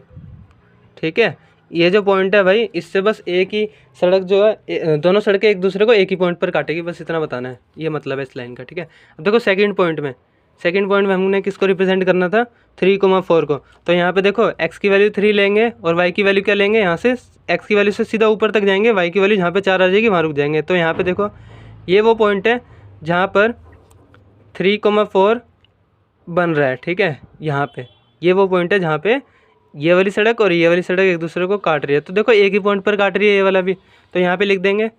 ठीक है। ये जो पॉइंट है भाई, इससे बस एक ही सड़क जो है, दोनों सड़कें एक दूसरे को एक ही पॉइंट पर काटेगी, बस इतना बताना है, ये मतलब है इस लाइन का, ठीक है। अब देखो सेकंड पॉइंट में हमने किसको रिप्रेजेंट करना था, 3,4 को। तो यहाँ पे देखो x की वैल्यू 3 लेंगे और y की वैल्यू क्या लेंगे, यहाँ से x की वैल्यू से सीधा ऊपर तक जाएंगे, y की वैल्यू जहाँ पे 4 आ जाएगी वहाँ रुक जाएंगे। तो यहाँ पे देखो ये वो पॉइंट है जहाँ पर 3,4 बन रहा है, ठीक है। यहाँ पे ये वो पॉइंट है जहाँ पे ये वाली सड़क और ये वाली सड़क एक दूसरे को काट रही है। तो देखो एक ही पॉइंट पर काट रही है ये वाला भी, तो यहाँ पे लिख देंगे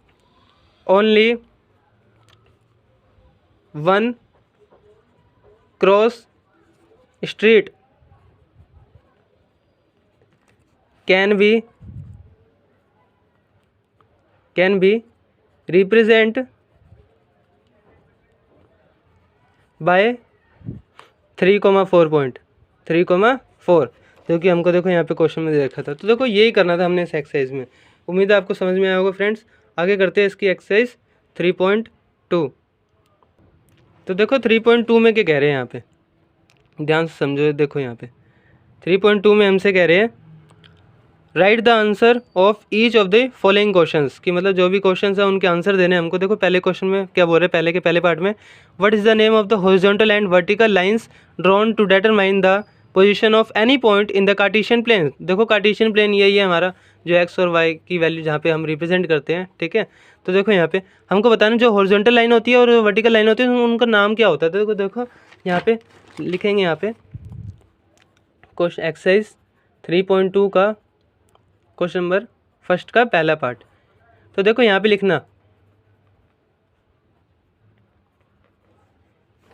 only 1 cross street can be represent by 3,4 point 3,4, क्योंकि हमको देखो यहाँ पे क्वेश्चन में दे रखा था। तो देखो यही करना था हमने इस एक्सरसाइज में। उम्मीद है आपको समझ में आया होगा फ्रेंड्स। आगे करते हैं इसकी एक्सरसाइज 3.2। तो देखो 3.2 में क्या कह रहे हैं यहाँ पे, ध्यान से समझो। देखो यहाँ पे 3.2 में हमसे कह रहे हैं right the answer of each of the following questions, कि मतलब जो भी क्वेश्चंस हैं उनके आंसर देने हैं हमको। देखो पहले क्वेश्चन में क्या बोल रहे हैं, पहले के पहले पार्ट में, what is the name of the horizontal and vertical lines drawn to determine the position of any point in the Cartesian plane. देखो कार्टेशियन प्लेन यही है हमारा, जो एक्स और वाई की वैल्यू जहाँ पे हम रिप्रेजेंट करते हैं, ठीक है। तो देखो यहाँ पे हमको बताना जो हॉरिजॉन्टल लाइन होती है और वर्टिकल लाइन होती है उनका नाम क्या होता है। तो देखो देखो यहाँ पे लिखेंगे, यहाँ पे क्वेश्चन एक्सरसाइज 3.2 का क्वेश्चन नंबर फर्स्ट का पहला पार्ट। तो देखो यहाँ पे लिखना,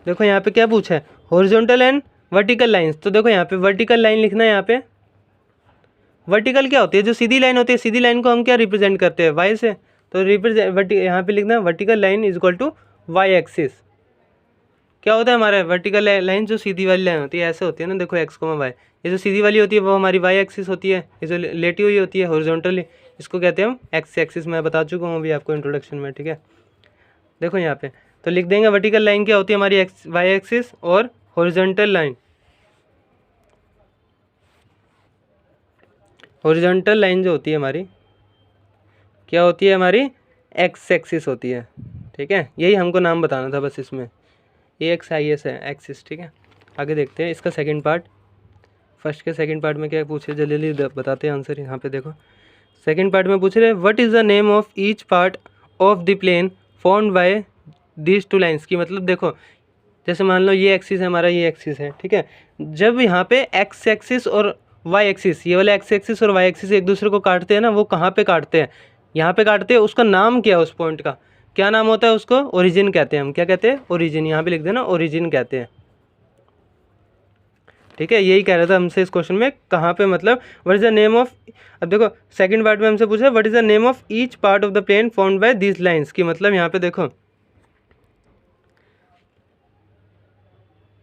देखो यहाँ पे क्या पूछा है, हॉरिजॉन्टल एंड वर्टिकल लाइंस। तो देखो यहाँ पे वर्टिकल लाइन लिखना है। यहाँ पे वर्टिकल क्या होती है, जो सीधी लाइन होती है, सीधी लाइन को हम क्या रिप्रेजेंट करते हैं, वाई से। तो यहाँ पे लिखना vertical line is equal to Y axis. क्या होता है हमारा वर्टिकल लाइन, जो सीधी वाली लाइन होती है, ऐसे होती है ना, देखो एक्स कोमा वाई, ये जो सीधी वाली होती है वो हमारी वाई एक्सिस होती है, ये जो लेटी हुई होती है हॉरिजॉन्टली, इसको कहते हैं हम एक्स एक्सिस। मैं बता चुका हूँ अभी आपको इंट्रोडक्शन में, ठीक है। देखो यहाँ पे तो लिख देंगे वर्टिकल लाइन क्या होती है हमारी, एक्स वाई एक्सिस, और हॉरिजॉन्टल लाइन, हॉरिजॉन्टल लाइन जो होती है हमारी क्या होती है, हमारी एक्स एक्सिस होती है, ठीक है। यही हमको नाम बताना था बस इसमें, ये एक्स आई एस है, एक्सिस, ठीक है। आगे देखते हैं इसका सेकंड पार्ट। फर्स्ट के सेकंड पार्ट में क्या पूछे, जल्दी जल्दी बताते हैं आंसर। यहाँ पे देखो सेकंड पार्ट में पूछ रहे what is the name of each part of the plane formed by these two lines, की मतलब देखो जैसे मान लो ये एक्सिस है हमारा, ये एक्सिस है, ठीक है। जब यहाँ पे एक्स एक्सिस और वाई एक्सिस, ये वाला एक्स एक्सिस और वाई एक्सिस एक दूसरे को काटते हैं ना, वो कहाँ पे काटते हैं, यहाँ पे काटते हैं। उसका नाम क्या है, उस पॉइंट का क्या नाम होता है, उसको ओरिजिन कहते हैं हम। क्या कहते हैं, ओरिजिन। यहाँ पे लिख देना ओरिजिन कहते हैं, ठीक है। यही कह रहा था हमसे इस क्वेश्चन में, कहाँ पे मतलब what is the name of. अब देखो सेकंड पार्ट में हमसे पूछा what is the name of each part of the plane formed by this lines, की मतलब यहाँ पे देखो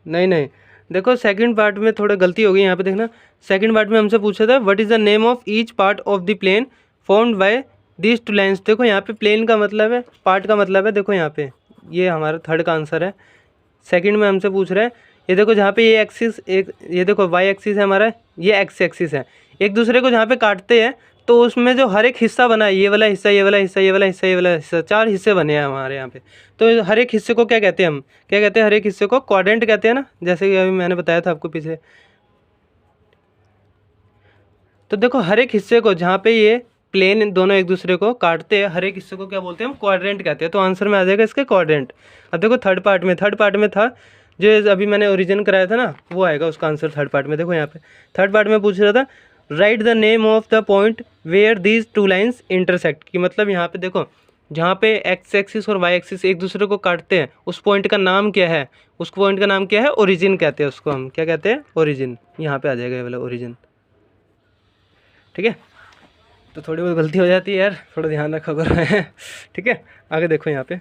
नहीं देखो सेकंड पार्ट में थोड़ा गलती हो गई, यहाँ पे देखना। सेकंड पार्ट में हमसे पूछा था what is the name of each part of the plane formed by this two lines. देखो यहाँ पे प्लेन का मतलब है, पार्ट का मतलब है, देखो यहाँ पे ये हमारा थर्ड का आंसर है। सेकंड में हमसे पूछ रहे हैं, ये देखो जहाँ पे ये एक्सिस, एक ये देखो वाई एक्सिस है हमारा, ये एक्स एक्सिस है, एक दूसरे को जहाँ पे काटते हैं तो उसमें जो हर एक हिस्सा बना है, ये वाला हिस्सा, ये वाला हिस्सा, ये वाला हिस्सा, ये वाला हिस्सा, 4 हिस्से बने हैं हमारे यहाँ पे। तो हर एक हिस्से को क्या कहते हैं हम, क्या कहते हैं, हर एक हिस्से को क्वाड्रेंट कहते हैं ना, जैसे कि अभी मैंने बताया था आपको पीछे। तो देखो हर एक हिस्से को जहाँ पे ये प्लेन दोनों एक दूसरे को काटते हैं, हर एक हिस्से को क्या बोलते हैं हम, क्वाड्रेंट कहते हैं। तो आंसर में आ जाएगा इसके क्वाड्रेंट। अब देखो थर्ड पार्ट में था जो अभी मैंने ओरिजिन कराया था ना, वो आएगा उसका आंसर थर्ड पार्ट में। देखो यहाँ पे थर्ड पार्ट में पूछ रहा था write the name of the point where these two lines intersect, की मतलब यहाँ पे देखो जहाँ पे एक्स एक्सिस और वाई एक्सिस एक दूसरे को काटते हैं उस पॉइंट का नाम क्या है, उस पॉइंट का नाम क्या है, ओरिजिन कहते हैं उसको हम। क्या कहते हैं, ओरिजिन। यहाँ पे आ जाएगा ये वाला ओरिजिन, ठीक है। तो थोड़ी बहुत गलती हो जाती है यार, थोड़ा ध्यान रखा करो ठीक है। आगे देखो यहाँ पे,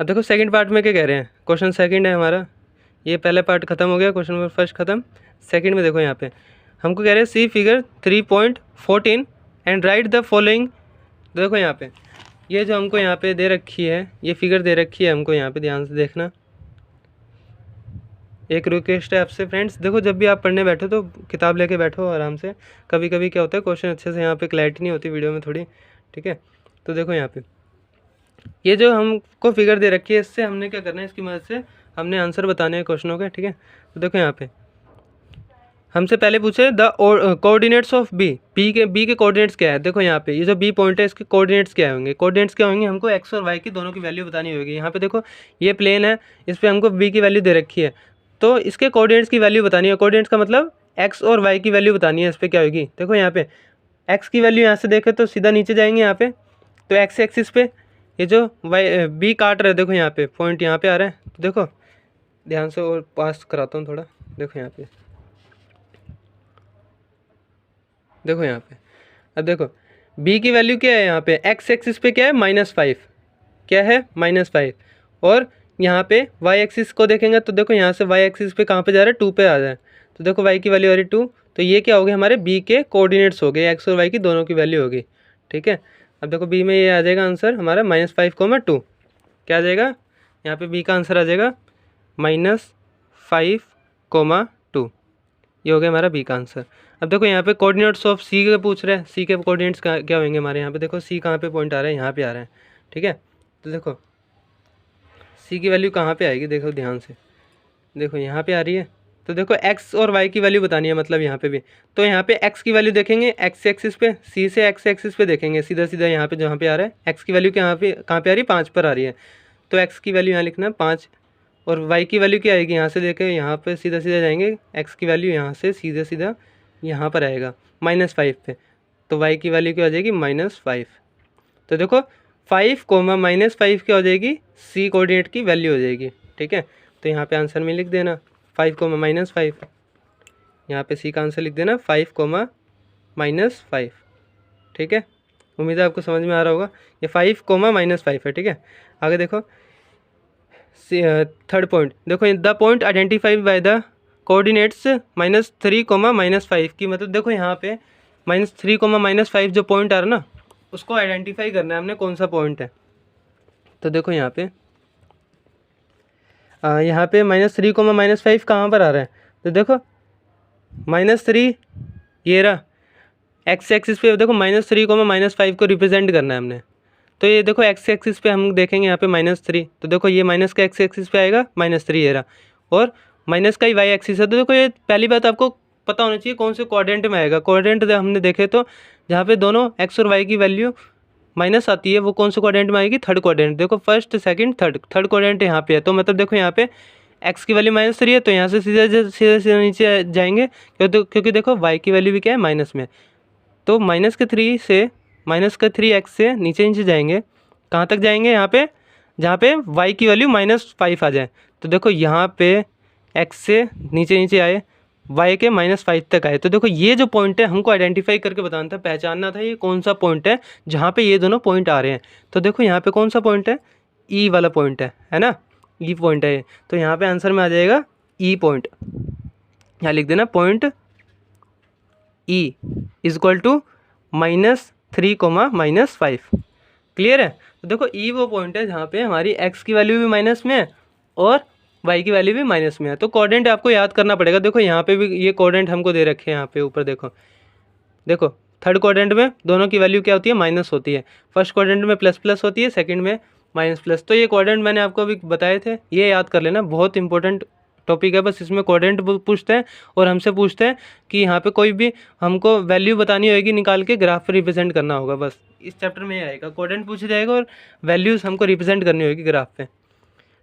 अब देखो सेकंड पार्ट में क्या कह रहे हैं, क्वेश्चन सेकंड है हमारा, ये पहला पार्ट खत्म हो गया, क्वेश्चन नंबर फर्स्ट खत्म। सेकंड में देखो यहाँ पे हमको कह रहे हैं see figure 3.14 and write the following. देखो यहाँ पे ये जो हमको यहाँ पे दे रखी है, ये फिगर दे रखी है हमको यहाँ पे, ध्यान से देखना। एक रिक्वेस्ट है आपसे फ्रेंड्स, देखो जब भी आप पढ़ने बैठो तो किताब लेके बैठो आराम से। कभी कभी क्या होता है क्वेश्चन अच्छे से यहाँ पे क्लैरिटी नहीं होती वीडियो में थोड़ी, ठीक है। तो देखो यहाँ पे ये जो हमको फिगर दे रखी है, इससे हमने क्या करना है, इसकी मदद से हमने आंसर बताने हैं क्वेश्चनों के, ठीक है। तो देखो यहाँ पे हमसे पहले पूछे द कोऑर्डिनेट्स ऑफ बी के कोऑर्डिनेट्स क्या है। देखो यहाँ पे ये जो बी पॉइंट है इसके कोऑर्डिनेट्स क्या होंगे, कोऑर्डिनेट्स क्या होंगे, हमको एक्स और वाई की दोनों की वैल्यू बतानी होगी। यहाँ पे देखो ये प्लेन है, इस पर हमको बी की वैल्यू दे रखी है, तो इसके कोऑर्डिनेट्स की वैल्यू बतानी है। कोऑर्डिनेट्स का मतलब एक्स और वाई की वैल्यू बतानी है, इस पर क्या होगी। देखो यहाँ पे एक्स की वैल्यू यहाँ से देखें तो सीधा नीचे जाएंगे यहाँ पे, तो एक्स एक्सिस पे ये जो वाई बी काट रहे हैं, देखो यहाँ पे पॉइंट यहाँ पे आ रहा है। तो देखो ध्यान से और पास कराता हूँ थोड़ा, देखो यहाँ पे, देखो यहाँ पे। अब देखो b की वैल्यू क्या है यहाँ पे, x एक्सिस पे क्या है -5, क्या है -5, और यहाँ पे y एक्सिस को देखेंगे तो देखो यहाँ से y एक्सिस पे कहाँ पे जा रहा है, 2 पे आ जाए। तो देखो y की वैल्यू आ रही 2, तो ये क्या हो गया, हमारे b के कोऑर्डिनेट्स हो गए, x और y की दोनों की वैल्यू होगी, ठीक है। अब देखो b में ये आ जाएगा आंसर हमारा -5, 2 क्या आ जाएगा, यहाँ पे बी का आंसर आ जाएगा -5,2। ये हो गया हमारा बी का आंसर। अब देखो यहाँ पे कोऑर्डिनेट्स ऑफ सी के पूछ रहे हैं, सी के कोऑर्डिनेट्स क्या होंगे हमारे यहाँ पे। देखो सी कहाँ पे पॉइंट आ रहा है, यहाँ पे आ रहा है, ठीक है। तो देखो सी की वैल्यू कहाँ पे आएगी, देखो ध्यान से, देखो यहाँ पे आ रही है। तो देखो एक्स और वाई की वैल्यू बतानी है, मतलब यहाँ पे भी। तो यहाँ पे एक्स की वैल्यू देखेंगे एक्स एक्सिस पे, सी से एक्स एक्सिस पे देखेंगे, सीधा सीधा यहाँ पे जहाँ पे आ रहा है एक्स की वैल्यू कहाँ पे आ रही है, 5 पर आ रही है। तो एक्स की वैल्यू यहाँ लिखना है 5, और वाई की वैल्यू क्या आएगी, यहाँ से देखें यहाँ पे सीधा सीधा जाएंगे, एक्स की वैल्यू यहाँ से सीधा सीधा यहाँ पर आएगा -5 पे। तो वाई की वैल्यू क्या हो जाएगी -5। तो देखो 5, -5 क्या हो जाएगी, सी कोऑर्डिनेट की वैल्यू हो जाएगी, ठीक है। तो यहाँ पे आंसर में लिख देना 5, -5। यहाँ पे सी का आंसर लिख देना 5, -5, ठीक है। उम्मीद है आपको समझ में आ रहा होगा। ये 5, -5 है, ठीक है। आगे देखो थर्ड पॉइंट, देखो the point identified by the coordinates -3, -5 की, मतलब देखो यहाँ पे -3, -5 जो पॉइंट आ रहा है ना, उसको आइडेंटिफाई करना है हमने कौन सा पॉइंट है। तो देखो यहाँ पे -3, -5 कहाँ पर आ रहा है। तो देखो -3 ये रहा एक्स एक्सिस पे, देखो -3, -5 को रिप्रेजेंट करना है हमने। तो ये देखो एक्स एक्सिस पे हम देखेंगे यहाँ पे -3, तो देखो ये माइनस का एक्स एक्सिस पे आएगा -3 ये रहा, और माइनस का ही वाई एक्सिस है। तो देखो ये पहली बात आपको पता होना चाहिए कौन से क्वाड्रेंट में आएगा। क्वाड्रेंट हमने देखे तो जहाँ पे दोनों एक्स और वाई की वैल्यू माइनस आती है, वो कौन से क्वाड्रेंट में आएगी, थर्ड क्वाड्रेंट। देखो फर्स्ट सेकंड थर्ड क्वाड्रेंट यहाँ पे है। तो मतलब देखो यहाँ पे एक्स की वैल्यू -3 है, तो यहाँ से सीधे सीधे नीचे जाएंगे, क्योंकि देखो वाई की वैल्यू भी क्या है, माइनस में। तो -3 एक्स से नीचे नीचे जाएंगे, कहाँ तक जाएंगे, यहाँ पे जहाँ पे वाई की वैल्यू -5 आ जाए। तो देखो यहाँ पे एक्स से नीचे नीचे आए, वाई के -5 तक आए। तो देखो ये जो पॉइंट है हमको आइडेंटिफाई करके बताना था, पहचानना था ये कौन सा पॉइंट है जहाँ पे ये दोनों पॉइंट आ रहे हैं। तो देखो यहाँ पे कौन सा पॉइंट है, ई वाला पॉइंट है ना, ई पॉइंट है। तो यहाँ पे आंसर में आ जाएगा ई पॉइंट। यहाँ लिख देना point E is equal to -3, -5। Clear है। तो देखो ई वो पॉइंट है जहाँ पे हमारी एक्स की वैल्यू भी माइनस में है और वाई की वैल्यू भी माइनस में है। तो कोऑर्डिनेट आपको याद करना पड़ेगा। देखो यहाँ पे भी ये कोऑर्डिनेट हमको दे रखे हैं, यहाँ पे ऊपर देखो थर्ड क्वाड्रेंट में दोनों की वैल्यू क्या होती है, माइनस होती है। फर्स्ट क्वाड्रेंट में प्लस होती है, सेकंड में -। तो ये क्वाड्रेंट मैंने आपको अभी बताए थे, ये याद कर लेना, बहुत इंपॉर्टेंट टॉपिक है। बस इसमें क्वाड्रेंट पूछते हैं और हमसे पूछते हैं कि यहाँ पे कोई भी हमको वैल्यू बतानी होगी, निकाल के ग्राफ पर रिप्रेजेंट करना होगा। बस इस चैप्टर में ये आएगा, क्वाड्रेंट पूछा जाएगा और वैल्यूज़ हमको रिप्रेजेंट करनी होगी ग्राफ पे,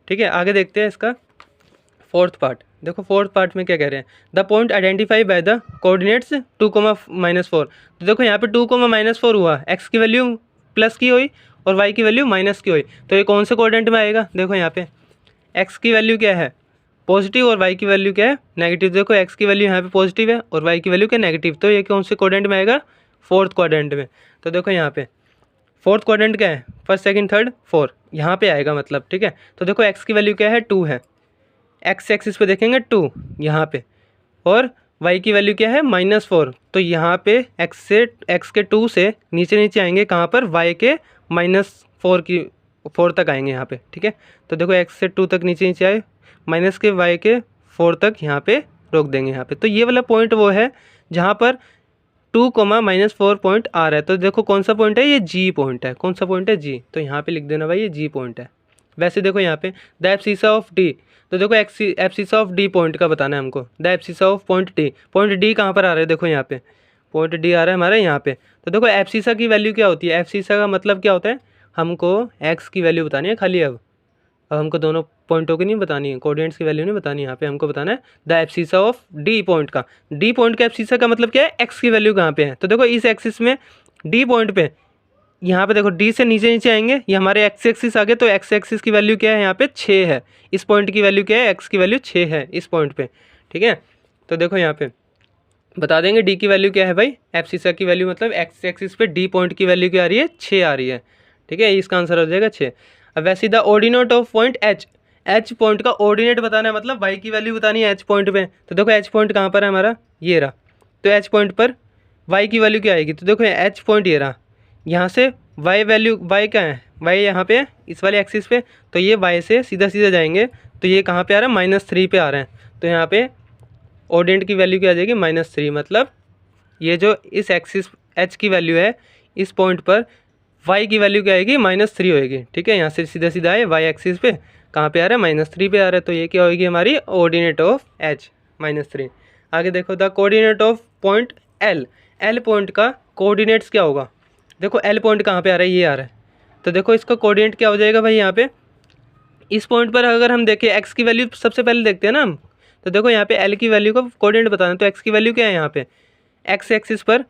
ठीक है। आगे देखते हैं इसका फोर्थ पार्ट। देखो फोर्थ पार्ट में क्या कह रहे हैं, the point identify by the coordinates 2, -4। तो देखो यहाँ पे 2, -4 हुआ, एक्स की वैल्यू प्लस की हुई और वाई की वैल्यू माइनस की हुई। तो ये कौन से कोऑर्डिनेट में आएगा, देखो यहाँ पे एक्स की वैल्यू क्या है, पॉजिटिव, और वाई की वैल्यू क्या है, नेगेटिव। देखो एक्स की वैल्यू यहाँ पे पॉजिटिव है और वाई की वैल्यू क्या नेगेटिव। तो ये कौन से क्वाड्रेंट में आएगा, फोर्थ क्वाड्रेंट में। तो देखो यहाँ पे फोर्थ क्वाड्रेंट क्या है, फर्स्ट सेकंड थर्ड फोर्थ, यहाँ पे आएगा मतलब, ठीक है। तो देखो एक्स की वैल्यू क्या है, 2 है, एक्स एक्सिस पे देखेंगे 2 यहाँ पे, और वाई की वैल्यू क्या है, -4। तो यहाँ पे एक्स के 2 से नीचे नीचे आएंगे, कहाँ पर, वाई के -4 तक आएंगे यहाँ पे, ठीक है। तो देखो एक्स से 2 तक नीचे नीचे आए, माइनस के वाई के 4 तक यहाँ पे रोक देंगे यहाँ पे। तो ये वाला पॉइंट वो है जहाँ पर 2, -4 पॉइंट आ रहा है। तो देखो कौन सा पॉइंट है, ये जी पॉइंट है। कौन सा पॉइंट है, जी। तो यहाँ पे लिख देना भाई, ये जी पॉइंट है। वैसे देखो यहाँ पे द एब्सिसा ऑफ डी, तो देखो एब्सिसा ऑफ डी पॉइंट का बताना है हमको, the abscissa of point D कहाँ पर आ रहा है, देखो यहाँ पे पॉइंट डी आ रहा है हमारे यहाँ पे। तो देखो एब्सिसा की वैल्यू क्या होती है, एब्सिसा का मतलब क्या होता है, हमको एक्स की वैल्यू बतानी है खाली। अब हमको दोनों पॉइंटों की नहीं बतानी है, कोऑर्डिनेट्स की वैल्यू नहीं बतानी है, यहाँ पे हमको बताना है the abscissa of D point का। डी पॉइंट का एब्सिसा का मतलब क्या है, एक्स की वैल्यू कहाँ पे है। तो देखो इस एक्सिस में डी पॉइंट पे, यहाँ पे देखो डी से नीचे नीचे आएंगे, ये हमारे एक्स एक्सिस आ गए। तो एक्स एक्सिस की वैल्यू क्या है, यहाँ पे 6 है। इस पॉइंट की वैल्यू क्या है, एक्स की वैल्यू 6 है इस पॉइंट पे, ठीक है। तो देखो यहाँ पे बता देंगे डी की वैल्यू क्या है भाई, एब्सिसा की वैल्यू मतलब एक्स एक्सिस पे डी पॉइंट की वैल्यू क्या आ रही है, 6 आ रही है, ठीक है। इसका आंसर हो जाएगा 6। अब वैसे the ordinate of point H point का ऑर्डिनेट बताना है, मतलब वाई की वैल्यू बतानी है एच पॉइंट पे। तो देखो एच पॉइंट कहाँ पर है हमारा, ये रहा। तो एच पॉइंट पर वाई की वैल्यू क्या आएगी, तो देखो एच पॉइंट ये रहा, यहाँ से वाई वैल्यू, वाई क्या है y यहाँ पे इस वाले एक्सिस पे, तो ये y से सीधा सीधा जाएंगे तो ये कहाँ पे आ रहा है, -3 पे आ रहे हैं। तो यहाँ पे ऑर्डिनेट की वैल्यू क्या आ जाएगी, -3। मतलब ये जो इस एक्सिस h की वैल्यू है, इस पॉइंट पर y की वैल्यू क्या आएगी, -3 होएगी। ठीक है, यहाँ से सीधा सीधा है y एक्सिस पे कहाँ पे आ रहा है, -3 पे आ रहा है। तो ये क्या होगी हमारी ऑर्डिनेट ऑफ h, -3। आगे देखो the coordinate of point l, l point का कोऑर्डिनेट्स क्या होगा। देखो l पॉइंट कहाँ पे आ रहा है, ये आ रहा है। तो देखो इसका कोऑर्डिनेट क्या हो जाएगा भाई, यहाँ पे इस पॉइंट पर अगर हम देखें x की वैल्यू सबसे पहले देखते हैं ना हम, तो देखो यहाँ पे l की वैल्यू का कोऑर्डिनेट बताना। तो x की वैल्यू क्या है यहाँ पे, x एक्सिस पर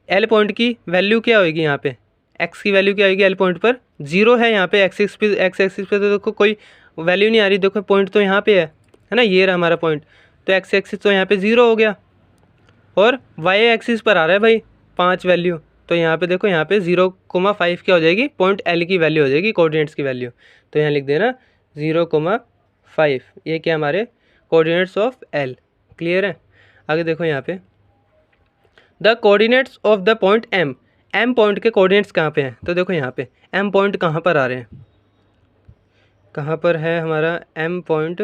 l पॉइंट की वैल्यू क्या होगी, यहाँ पे x की वैल्यू क्या होगी l पॉइंट पर, 0 है यहाँ पे x एक्सिस पे। तो देखो कोई वैल्यू नहीं आ रही, देखो पॉइंट तो यहाँ पे है ना, ये रहा हमारा पॉइंट। तो x एक्सिस तो यहाँ पे 0 हो गया और y एक्सिस पर आ रहा है भाई 5 वैल्यू। तो यहाँ पे देखो यहाँ पे 0,5 क्या हो जाएगी, पॉइंट l की वैल्यू हो जाएगी, कोऑर्डिनेट्स की वैल्यू। तो यहाँ लिख देना 0,5, ये क्या हमारे कोऑर्डिनेट्स ऑफ l। क्लियर है। आगे देखो यहाँ पे the coordinates of the point m, m point के कोऑर्डिनेट्स कहाँ पे हैं। तो देखो यहाँ पे m पॉइंट कहाँ पर आ रहे हैं, कहाँ पर है हमारा m पॉइंट,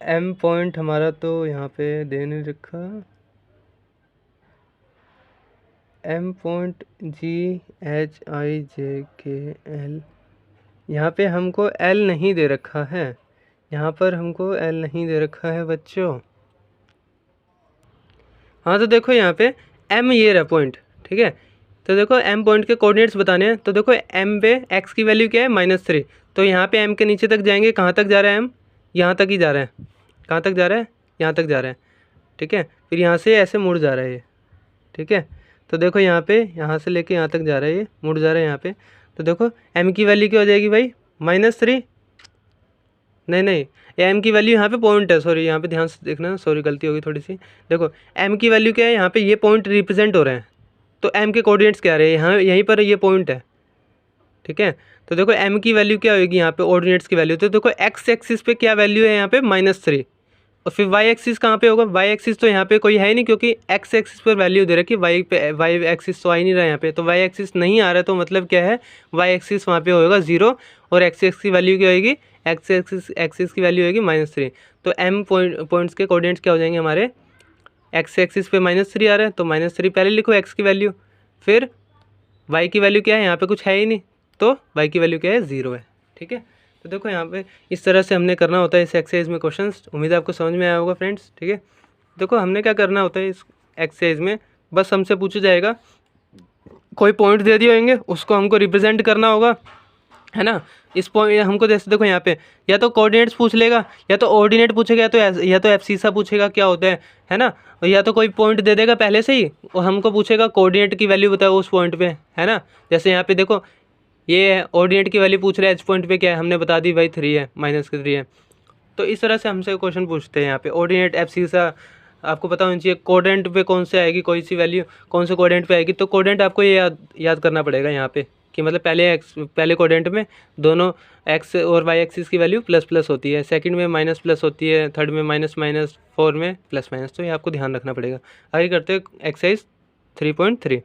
m पॉइंट हमारा तो यहाँ पे दे नहीं रखा, m पॉइंट GHIJKL, यहाँ पे हमको l नहीं दे रखा है, यहाँ पर हमको l नहीं दे रखा है बच्चों। हाँ तो देखो यहाँ पे m ये रहा पॉइंट। ठीक है, तो देखो m पॉइंट के कोऑर्डिनेट्स बताने हैं। तो देखो m पे x की वैल्यू क्या है, -3। तो यहाँ पे m के नीचे तक जाएंगे, कहाँ तक जा रहा है m, यहाँ तक ही जा रहा है। कहाँ तक जा रहा है, यहाँ तक जा रहा है। ठीक है, फिर यहाँ से ऐसे मुड़ जा रहा है ये। ठीक है, तो देखो यहाँ पे यहाँ से लेके यहाँ तक जा रहा है, ये मुड़ जा रहा है यहाँ पे। तो देखो m की वैल्यू क्या हो जाएगी भाई, -3, नहीं m की वैल्यू यहाँ पे पॉइंट है, सॉरी यहाँ पे ध्यान से देखना, सॉरी गलती होगी थोड़ी सी। देखो m की वैल्यू क्या है, यहाँ पे ये पॉइंट रिप्रेजेंट हो रहे हैं, तो m के कोऑर्डिनेट्स क्या रहे हैं, यहाँ यहीं पर ये पॉइंट है। ठीक है, तो देखो m की वैल्यू क्या होगी यहाँ पे, ऑर्डिनेट्स की वैल्यू। तो देखो x एक्सिस पे क्या वैल्यू है यहाँ पे, -3। और फिर y एक्सिस कहाँ पे होगा, y एक्सिस तो यहाँ पे कोई है नहीं, क्योंकि x एक्सिस पर वैल्यू दे रखी, y पे y एक्सिस तो आ ही नहीं रहा यहाँ पे। तो y एक्सिस नहीं आ रहा, तो मतलब क्या है, y एक्सिस वहाँ पे होगा 0 और x एक्सिस की वैल्यू क्या होगी, x एक्सिस की वैल्यू होगी -3। तो m पॉइंट्स के कोऑर्डिनेट्स क्या हो जाएंगे हमारे, x एक्सिस पे -3 आ रहा है तो -3 पहले लिखो x की वैल्यू, फिर y की वैल्यू क्या है, यहाँ पे कुछ है ही नहीं, तो y की वैल्यू क्या है, 0 है। ठीक है, तो देखो यहाँ पे इस तरह से हमने करना होता है इस एक्सरसाइज में क्वेश्चंस। उम्मीद है आपको समझ में आया होगा फ्रेंड्स। ठीक है, देखो हमने क्या करना होता है इस एक्सरसाइज में, बस हमसे पूछा जाएगा, कोई पॉइंट दे दिए होंगे, उसको हमको रिप्रेजेंट करना होगा, है ना। इस पॉइंट हमको जैसे देखो यहाँ पे या तो कोऑर्डिनेट्स पूछ लेगा, या तो ऑर्डिनेट पूछेगा, या तो एब्सिसा पूछेगा क्या होता है ना। या तो कोई पॉइंट दे देगा पहले से ही और हमको पूछेगा कोऑर्डिनेट की वैल्यू बताओ उस पॉइंट पे, है ना। जैसे यहाँ पे देखो ये ऑर्डिनेट की वैल्यू पूछ रहा है, एच पॉइंट पे क्या है, हमने बता दी भाई 3 है, -3 है। तो इस तरह से हमसे क्वेश्चन पूछते हैं यहाँ पे। ऑर्डिनेट एब्सिसा आपको पता होना चाहिए, कोऑर्डिनेट पे कौन से आएगी, कोई सी वैल्यू कौन से कोऑर्डिनेट पे आएगी। तो कोऑर्डिनेट आपको ये याद करना पड़ेगा यहाँ पे कि मतलब पहले कोऑर्डिनेट में दोनों एक्स और वाई एक्सिस की वैल्यू ++ होती है, सेकंड में -+ होती है, थर्ड में -, फोर में +-। तो ये आपको ध्यान रखना पड़ेगा। आगे करते हैं एक्सरसाइज 3.3।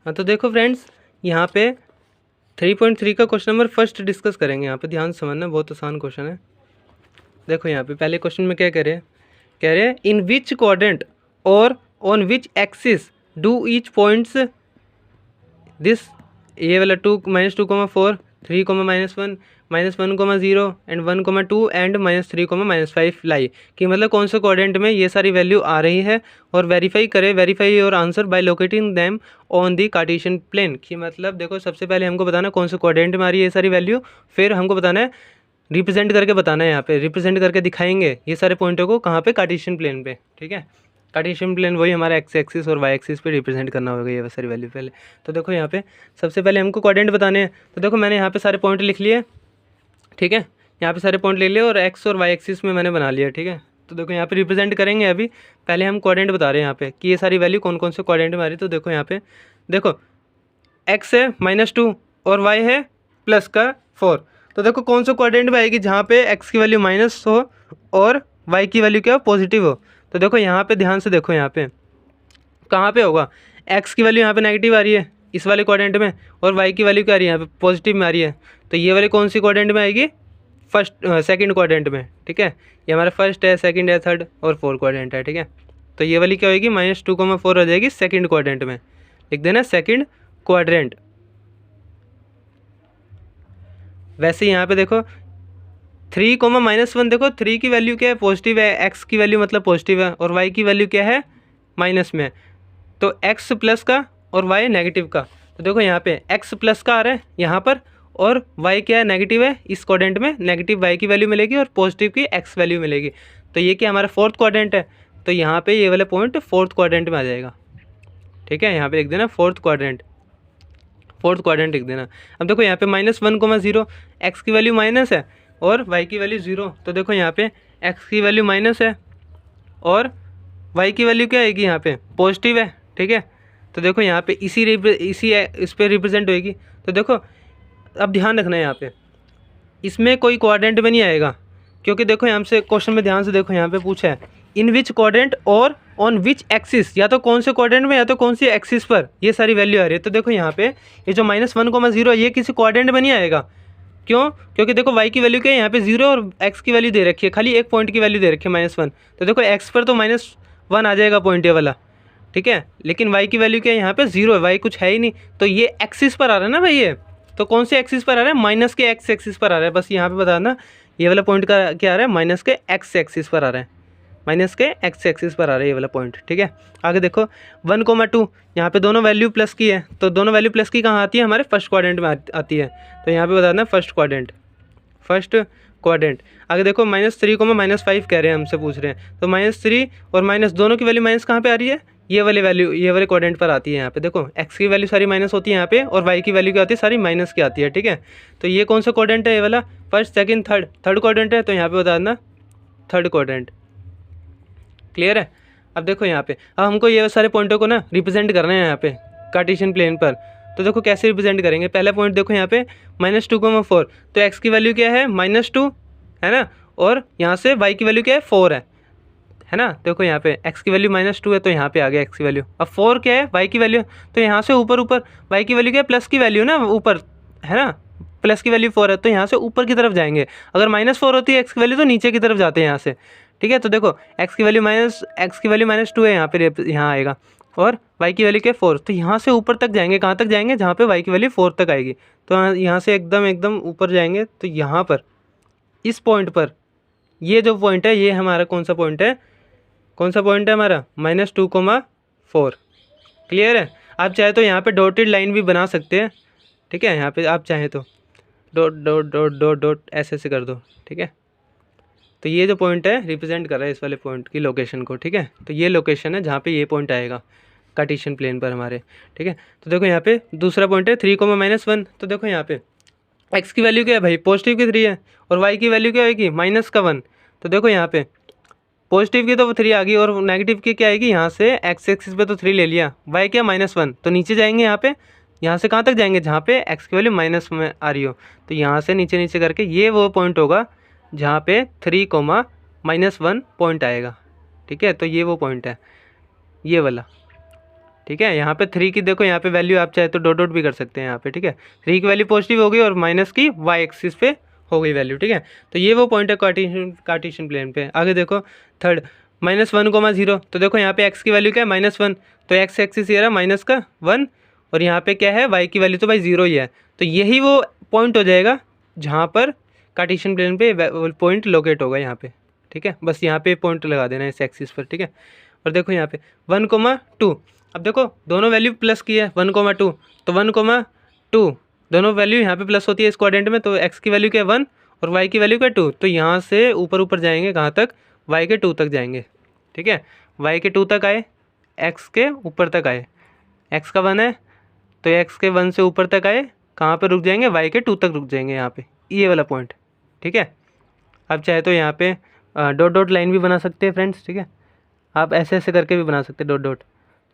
हाँ तो देखो फ्रेंड्स यहाँ पे 3.3 का क्वेश्चन नंबर फर्स्ट डिस्कस करेंगे। यहाँ पे ध्यान से समझना, बहुत आसान क्वेश्चन है। देखो यहाँ पे पहले क्वेश्चन में क्या कह रहे हैं इन विच क्वाड्रेंट और on which axis do each points this, ये वाला 2 -2,4 3, -1 -1,0 एंड 1,2 एंड -3, -5 लाई। कि मतलब कौन से क्वाड्रेंट में ये सारी वैल्यू आ रही है, और वेरीफाई और answer by locating them on the Cartesian plane. कि मतलब देखो सबसे पहले हमको बताना कौन से क्वाड्रेंट में आ रही है ये सारी वैल्यू, फिर हमको बताना है रिप्रेजेंट करके बताना है, यहाँ पे रिप्रेजेंट करके दिखाएंगे ये सारे पॉइंटों को कहाँ पे, कार्टेशियन प्लेन पे। ठीक है, कार्टेशियन प्लेन वही हमारा एक्स एक्सिस और वाई एक्सिस पे रिप्रेजेंट करना होगा ये सारी वैल्यू पहले। तो देखो यहाँ पे सबसे पहले हमको कोऑर्डिनेट बताने हैं। तो देखो मैंने यहाँ पे सारे पॉइंट लिख लिए, ठीक है, यहाँ पे सारे पॉइंट ले लिए और एक्स और वाई एक्सिस में मैंने बना लिया। ठीक है, तो देखो यहाँ पे रिप्रेजेंट करेंगे। अभी पहले हम कोऑर्डिनेट बता रहे हैं यहाँ पे कि ये सारी वैल्यू कौन कौन से कोऑर्डिनेट में आ रही है। तो देखो यहाँ पे देखो एक्स है -2 और वाई है +4। तो देखो कौन सा कोऑर्डिनेट में आएगी जहाँ पे एक्स की वैल्यू माइनस हो और वाई की वैल्यू क्या हो, पॉजिटिव हो। तो देखो यहाँ पे ध्यान से देखो, यहाँ पे कहाँ पे होगा, एक्स की वैल्यू यहाँ पे नेगेटिव आ रही है इस वाले क्वाड्रेंट में, और वाई की वैल्यू क्या आ रही है यहाँ पे पॉजिटिव में आ रही है। तो ये वाली कौन सी क्वाड्रेंट में आएगी? सेकंड क्वाड्रेंट में, ठीक है। ये हमारा फर्स्ट है, सेकंड है, थर्ड और फोर्थ क्वाड्रेंट है, ठीक है। तो ये वाली क्या होगी? -2,4 हो जाएगी सेकंड क्वाड्रेंट में, लिख देना सेकंड क्वाड्रेंट। वैसे यहाँ पे देखो 3,-1, देखो 3 की वैल्यू क्या है? पॉजिटिव है, एक्स की वैल्यू मतलब पॉजिटिव है, और वाई की वैल्यू क्या है? माइनस में। तो एक्स प्लस का और वाई नेगेटिव का, तो देखो यहाँ पे एक्स प्लस का आ रहा है यहाँ पर, और वाई क्या है? नेगेटिव है। इस क्वाड्रेंट में नेगेटिव वाई की वैल्यू मिलेगी और पॉजिटिव की एक्स वैल्यू मिलेगी। तो ये क्या हमारा फोर्थ क्वाड्रेंट है, तो यहाँ पे ये वाला पॉइंट फोर्थ क्वाड्रेंट में आ जाएगा, ठीक है। यहाँ पे लिख देना फोर्थ क्वाड्रेंट लिख देना। अब देखो यहाँ पे -1,0, एक्स की वैल्यू माइनस है और वाई की वैल्यू 0। तो देखो यहाँ पे एक्स की वैल्यू माइनस है और वाई की वैल्यू क्या आएगी? यहाँ पे पॉजिटिव है, ठीक है। तो देखो यहाँ पे इसी इस पे रिप्रेजेंट होएगी। तो देखो अब ध्यान रखना है यहाँ पे, इसमें कोई क्वाड्रेंट में नहीं आएगा, क्योंकि देखो यहाँ से क्वेश्चन में ध्यान से देखो, यहाँ पे पूछा है इन विच क्वाड्रेंट और ऑन विच एक्सिस, या तो कौन से क्वाड्रेंट में या तो कौन सी एक्सिस पर ये सारी वैल्यू आ रही है। तो देखो यहाँ पे ये जो -1,0 ये किसी क्वाड्रेंट में नहीं आएगा। क्यों? क्योंकि देखो वाई की वैल्यू क्या है यहाँ पे 0 और एक्स की वैल्यू दे रखी है, खाली एक पॉइंट की वैल्यू दे रखी है -1। तो देखो एक्स पर तो -1 आ जाएगा पॉइंट ये वाला, ठीक है। लेकिन वाई की वैल्यू क्या है? यहाँ पे 0 है, वाई कुछ है ही नहीं। तो ये एक्सिस पर आ रहा है ना भाई, ये तो कौन से एक्सिस पर आ रहा है? माइनस के एक्स एक्सिस पर आ रहा है। बस यहाँ पे बताना ये वाला पॉइंट का क्या आ रहा है? माइनस के एक्स एक्सिस पर आ रहा है, माइनस के एक्स एक्सिस पर आ रहा है ये वाला पॉइंट, ठीक है। आगे देखो 1,2, यहाँ पे दोनों वैल्यू प्लस की है, तो दोनों वैल्यू प्लस की कहाँ आती है? हमारे फर्स्ट क्वाड्रेंट में आती है। तो यहाँ पे बताना फर्स्ट क्वाड्रेंट। आगे देखो -3, -5 कह रहे हैं, हमसे पूछ रहे हैं। तो -3 और माइनस दोनों की वैल्यू माइनस कहाँ पे आ रही है? ये वाली वैल्यू ये वाले क्वाड्रेंट पर आती है। यहाँ पे देखो एक्स की वैल्यू सारी माइनस होती है यहाँ पे, और वाई की वैल्यू क्या होती है? सारी माइनस की आती है, ठीक है। तो ये कौन सा क्वाड्रेंट है? ये वाला फर्स्ट, सेकंड, थर्ड क्वाड्रेंट है। तो यहाँ पे बता देना थर्ड क्वाड्रेंट। क्लियर है? अब देखो यहाँ पे अब हमको ये सारे पॉइंटों को ना रिप्रेजेंट करना है यहाँ पे कार्टेशियन प्लेन पर। तो देखो कैसे रिप्रेजेंट करेंगे। पहला पॉइंट देखो यहाँ पे -2,4, तो एक्स की वैल्यू क्या है? -2 है ना, और यहाँ से वाई की वैल्यू क्या है? 4 है ना। देखो यहाँ पे एक्स की वैल्यू -2 है, तो यहाँ पे आ गया एक्स की वैल्यू। अब 4 क्या है? वाई की वैल्यू। तो यहाँ से ऊपर वाई की वैल्यू क्या है? प्लस की वैल्यू ना ऊपर, है ना, प्लस की वैल्यू 4 है, तो यहाँ से ऊपर की तरफ जाएंगे। अगर -4 होती है एक्स की वैल्यू तो नीचे की तरफ जाते हैं यहाँ से, ठीक है। तो देखो एक्स की वैल्यू -2 है यहाँ पे, यहाँ आएगा, और वाई की वैल्यू क्या है? 4। तो यहाँ से ऊपर तक जाएंगे, कहाँ तक जाएंगे? जहाँ पे वाई की वैल्यू 4 तक आएगी। तो यहाँ से एकदम ऊपर जाएंगे, तो यहाँ पर इस पॉइंट पर ये जो पॉइंट है, ये हमारा कौन सा पॉइंट है? हमारा -2,4। क्लियर है? आप चाहे तो यहाँ पे डॉटेड लाइन भी बना सकते हैं, ठीक है। यहाँ पे आप चाहें तो dot dot dot dot dot ऐसे कर दो, ठीक है। तो ये जो पॉइंट है रिप्रेजेंट कर रहा है इस वाले पॉइंट की लोकेशन को, ठीक है। तो ये लोकेशन है जहाँ पे ये पॉइंट आएगा कार्टेशियन प्लेन पर हमारे, ठीक है। तो देखो यहाँ पे दूसरा पॉइंट है 3,-1। तो देखो यहाँ पे एक्स की वैल्यू क्या है भाई? पॉजिटिव की 3 है, और वाई की वैल्यू क्या आएगी? -1। तो देखो यहाँ पे पॉजिटिव की तो 3 आ गई, और नेगेटिव की क्या आएगी? यहाँ से एक्स एक्सिस पे तो 3 ले लिया, वाई क्या? -1। तो नीचे जाएंगे यहाँ पे, यहाँ से कहाँ तक जाएंगे? जहाँ पे एक्स की वैल्यू माइनस में आ रही हो। तो यहाँ से नीचे करके ये वो पॉइंट होगा जहाँ पे 3,-1 पॉइंट आएगा, ठीक है। तो ये वो पॉइंट है ये वाला, ठीक है। यहाँ पे 3 की देखो यहाँ पे वैल्यू आप चाहे तो डॉट डॉट भी कर सकते हैं यहाँ पे, ठीक है। 3 की वैल्यू पॉजिटिव हो गई और माइनस की वाई एक्सिस पे हो गई वैल्यू, ठीक है। तो ये वो पॉइंट है कार्टेशियन प्लेन पे। आगे देखो थर्ड -1,0। तो देखो यहाँ पे एक्स की वैल्यू क्या है? -1। तो एक्स एक्सिस ये रहा माइनस का 1, और यहाँ पे क्या है? वाई की वैल्यू तो भाई 0 ही है। तो यही वो पॉइंट हो जाएगा जहाँ पर कार्टेशियन प्लेन पे पॉइंट लोकेट होगा यहाँ पे, ठीक है। बस यहाँ पे पॉइंट लगा देना इस एक्सिस पर, ठीक है। और देखो यहाँ पे 1,2। अब देखो दोनों वैल्यू प्लस की है 1,2, तो 1,2 दोनों वैल्यू यहाँ पे प्लस होती है इस क्वाड्रेंट में। तो एक्स की वैल्यू क्या है? 1, और वाई की वैल्यू क्या है? 2। तो यहाँ से ऊपर जाएंगे कहाँ तक? वाई के 2 तक जाएंगे, ठीक है। वाई के 2 तक आए, एक्स के ऊपर तक आए, एक्स का 1 है तो एक्स के 1 से ऊपर तक आए, कहाँ पर रुक जाएंगे? वाई के 2 तक रुक जाएंगे यहाँ पे, ये वाला पॉइंट, ठीक है। आप चाहे तो यहाँ पे डॉट डॉट लाइन भी बना सकते हैं फ्रेंड्स, ठीक है। आप ऐसे करके भी बना सकते हैं डॉट डॉट।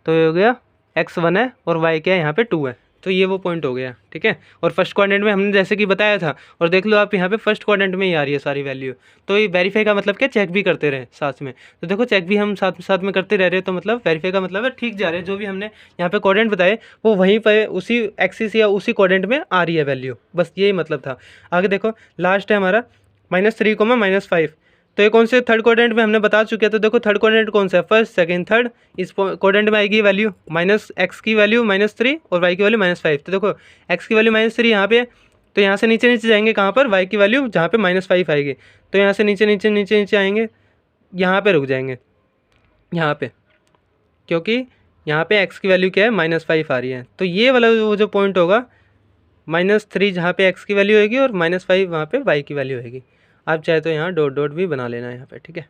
तो ये हो गया x 1 है और y क्या है? यहाँ पे 2 है, तो ये वो पॉइंट हो गया, ठीक है। और फर्स्ट क्वाड्रेंट में हमने जैसे कि बताया था, और देख लो आप यहाँ पे फर्स्ट क्वाड्रेंट में ही आ रही है सारी वैल्यू। तो ये वेरीफाई का मतलब क्या, चेक भी करते रहे साथ में। तो देखो चेक भी हम साथ में करते रह रहे हैं, तो मतलब वेरीफाई का मतलब है ठीक जा रहे हैं, जो भी हमने यहाँ पे क्वाड्रेंट बताए वो वहीं पर उसी एक्सिस या उसी क्वाड्रेंट में आ रही है वैल्यू, बस यही मतलब था। आगे देखो लास्ट है हमारा -3, -5। तो ये कौन से थर्ड क्वाड्रेंट में हमने बता चुके हैं। तो देखो थर्ड क्वाड्रेंट कौन सा है, फर्स्ट सेकंड थर्ड। इस क्वाड्रेंट में आएगी वैल्यू -x की वैल्यू -3 और y की वैल्यू -5। तो देखो x की वैल्यू -3 यहाँ पे, तो यहाँ से नीचे जाएंगे कहाँ पर, y की वैल्यू जहाँ पे -5 आएगी। तो यहाँ से नीचे आएंगे, यहाँ पे रुक जाएंगे, यहाँ पे, क्योंकि यहाँ पे x की वैल्यू क्या है, -5 आ रही है। तो ये वाला वो जो पॉइंट होगा -3 जहाँ पे x की वैल्यू होगी और -5 वहाँ पे y की वैल्यू होगी। आप चाहे तो यहाँ डॉट डॉट भी बना लेना यहाँ पे, ठीक है।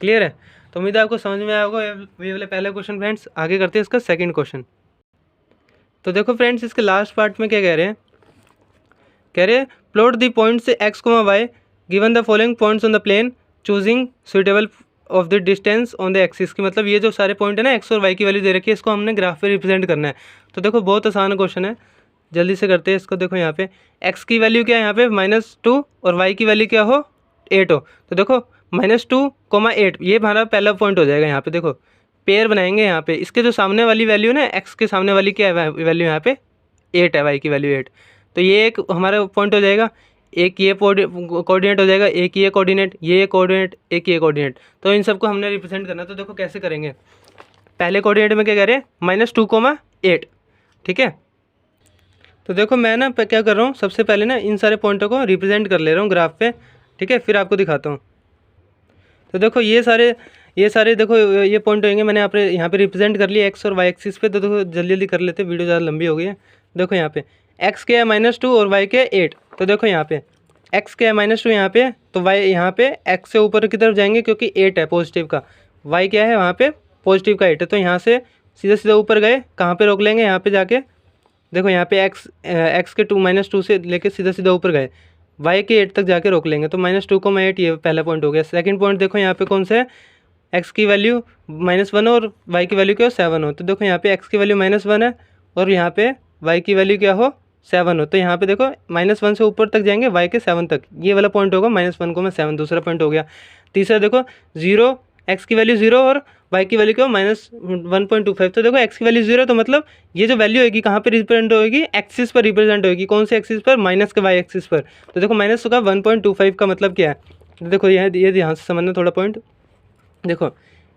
क्लियर है। तो उम्मीद है आपको समझ में आया होगा ये वाले पहले क्वेश्चन। फ्रेंड्स आगे करते हैं इसका सेकंड क्वेश्चन। तो देखो फ्रेंड्स इसके लास्ट पार्ट में क्या कह रहे हैं, प्लॉट द पॉइंट से x, y given the following points on the plane choosing suitable of the distance on the axis. की मतलब ये जो सारे पॉइंट है ना, x और y की वैल्यू दे रखी है, इसको हमने ग्राफ पे रिप्रेजेंट करना है। तो देखो बहुत आसान क्वेश्चन है, जल्दी से करते हैं इसको। देखो यहाँ पे x की वैल्यू क्या है, यहाँ पे -2 और y की वैल्यू क्या हो, 8 हो। तो देखो -2, 8 ये हमारा पहला पॉइंट हो जाएगा। यहाँ पे देखो पेयर बनाएंगे, यहाँ पे इसके जो सामने वाली वैल्यू ना, x के सामने वाली क्या है वैल्यू, यहाँ पे 8 है, y की वैल्यू 8। तो ये एक हमारा पॉइंट हो जाएगा, एक ये कोऑर्डिनेट हो जाएगा, एक ये कोऑर्डिनेट, ये कोऑर्डिनेट, एक ये कोऑर्डिनेट। तो इन सबको हमने रिप्रेजेंट करना है। तो देखो कैसे करेंगे, पहले कोऑर्डिनेट में क्या कह रहे हैं, -2, 8, ठीक है। तो देखो मैं ना क्या कर रहा हूँ, सबसे पहले ना इन सारे पॉइंटों को रिप्रेजेंट कर ले रहा हूँ ग्राफ पे, ठीक है, फिर आपको दिखाता हूँ। तो देखो ये सारे देखो ये पॉइंट होंगे, मैंने यहाँ पे रिप्रेजेंट कर लिया x और y एक्सिस पे। तो देखो जल्दी कर लेते, वीडियो ज़्यादा लंबी हो गई है। देखो यहाँ पे x के है -2 और y के 8। तो देखो यहाँ पे x के है -2 यहाँ पे, तो y यहाँ पे x से ऊपर की तरफ जाएंगे क्योंकि 8 है पॉजिटिव का, y क्या है वहाँ पे पॉजिटिव का 8 है। तो यहाँ से सीधा ऊपर गए, कहाँ पे रोक लेंगे, यहाँ पे जाके देखो यहाँ पे x के -2 से लेके सीधा ऊपर गए, y के 8 तक जाके रोक लेंगे। तो -2, 8 ये पहला पॉइंट हो गया। सेकंड पॉइंट देखो यहाँ पे कौन सा है, x की वैल्यू -1 और y की वैल्यू क्या हो, 7 हो। तो देखो यहाँ पे x की वैल्यू -1 है और यहाँ पे y की वैल्यू क्या हो, 7 हो। तो यहाँ पे देखो -1 से ऊपर तक जाएंगे, y के 7 तक, ये वाला पॉइंट होगा -1, 7, दूसरा पॉइंट हो गया। तीसरा देखो 0, x की वैल्यू 0 और y की वैल्यू क्या हो, -1.25। तो देखो x की वैल्यू 0, तो मतलब ये जो वैल्यू होगी कहाँ पे रिप्रेजेंट होगी, एक्सिस पर रिप्रेजेंट होगी। कौन से एक्सिस पर, माइनस के y एक्सिस पर। तो देखो माइनस का 1.25 का मतलब क्या है, तो देखो ये ध्यान से समझना थोड़ा पॉइंट। देखो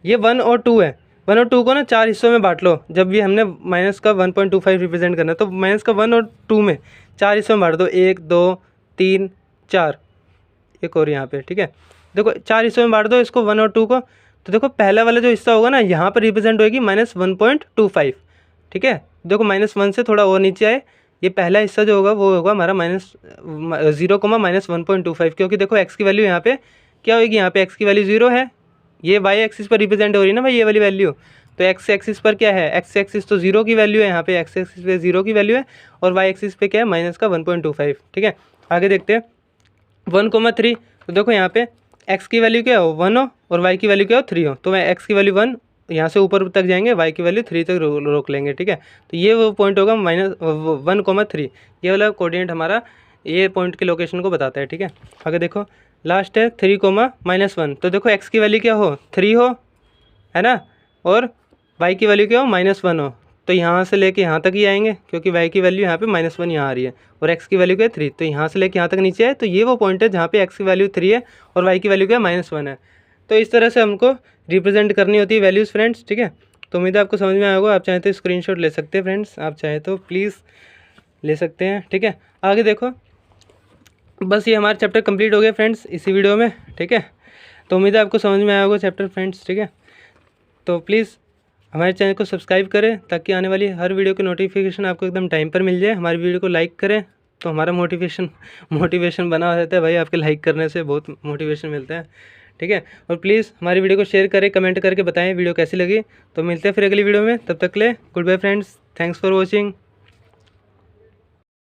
ये 1 और 2 है, 1 और 2 को ना 4 हिस्सों में बांट लो। जब भी हमने माइनस का 1.25 रिप्रेजेंट करना है, तो माइनस का 1 और 2 में 4 हिस्सों में बांट दो, 1 2 3 4, एक और यहाँ पे, ठीक है। देखो 4 हिस्सों में बांट दो इसको, 1 और 2 को। तो देखो पहला वाला जो हिस्सा होगा ना, यहाँ पर रिप्रेजेंट होगी -1.25, ठीक है। देखो -1 से थोड़ा और नीचे आए, ये पहला हिस्सा जो होगा वो होगा हमारा -0, -1.25, क्योंकि देखो x की वैल्यू यहाँ पे क्या होगी, यहाँ पे x की वैल्यू 0 है, ये y एक्सिस पर रिप्रेजेंट हो रही है ना भाई ये वाली वैल्यू। तो x एक्सिस पर क्या है, x एक्सिस तो 0 की वैल्यू है, यहाँ पे x एक्सिस पे 0 की वैल्यू है, और y एक्सिस पे क्या है, माइनस का 1.25, ठीक है। आगे देखते हैं 1, 3। तो देखो यहाँ पे x की वैल्यू क्या हो, 1 हो, और y की वैल्यू क्या हो, 3 हो। तो x की वैल्यू 1, यहाँ से ऊपर तक जाएंगे, y की वैल्यू 3 तक रोक लेंगे, ठीक है। तो ये वो पॉइंट होगा -1, 3, ये वाला कोऑर्डिनेट हमारा ये पॉइंट की लोकेशन को बताता है, ठीक है। आगे देखो लास्ट है 3, -1। तो देखो x की वैल्यू क्या हो, 3 हो, है ना, और y की वैल्यू क्या हो, -1 हो। तो यहाँ से लेके यहाँ तक ही आएंगे, क्योंकि y की वैल्यू यहाँ पे -1 यहाँ आ रही है, और x की वैल्यू क्या है 3। तो यहाँ से लेके यहाँ तक नीचे आए, तो ये वो पॉइंट है जहाँ पे x की वैल्यू 3 है और y की वैल्यू क्या है, -1 है। तो इस तरह से हमको रिप्रेजेंट करनी होती है वैल्यूज़ फ्रेंड्स, ठीक है। तो उम्मीद है आपको समझ में आया होगा। आप चाहें तो स्क्रीनशॉट ले सकते हैं फ्रेंड्स, आप चाहें तो प्लीज़ ले सकते हैं, ठीक है। आगे देखो बस ये हमारा चैप्टर कंप्लीट हो गया फ्रेंड्स इसी वीडियो में, ठीक है। तो उम्मीद है आपको समझ में आया होगा चैप्टर फ्रेंड्स, ठीक है। तो प्लीज़ हमारे चैनल को सब्सक्राइब करें ताकि आने वाली हर वीडियो की नोटिफिकेशन आपको एकदम टाइम पर मिल जाए। हमारी वीडियो को लाइक करें तो हमारा मोटिवेशन बना रहता है भाई, आपके लाइक करने से बहुत मोटिवेशन मिलता है, ठीक है। और प्लीज़ हमारी वीडियो को शेयर करें, कमेंट करके बताएं वीडियो कैसी लगी। तो मिलते हैं फिर अगली वीडियो में, तब तक के लिए good bye friends, thanks for watching.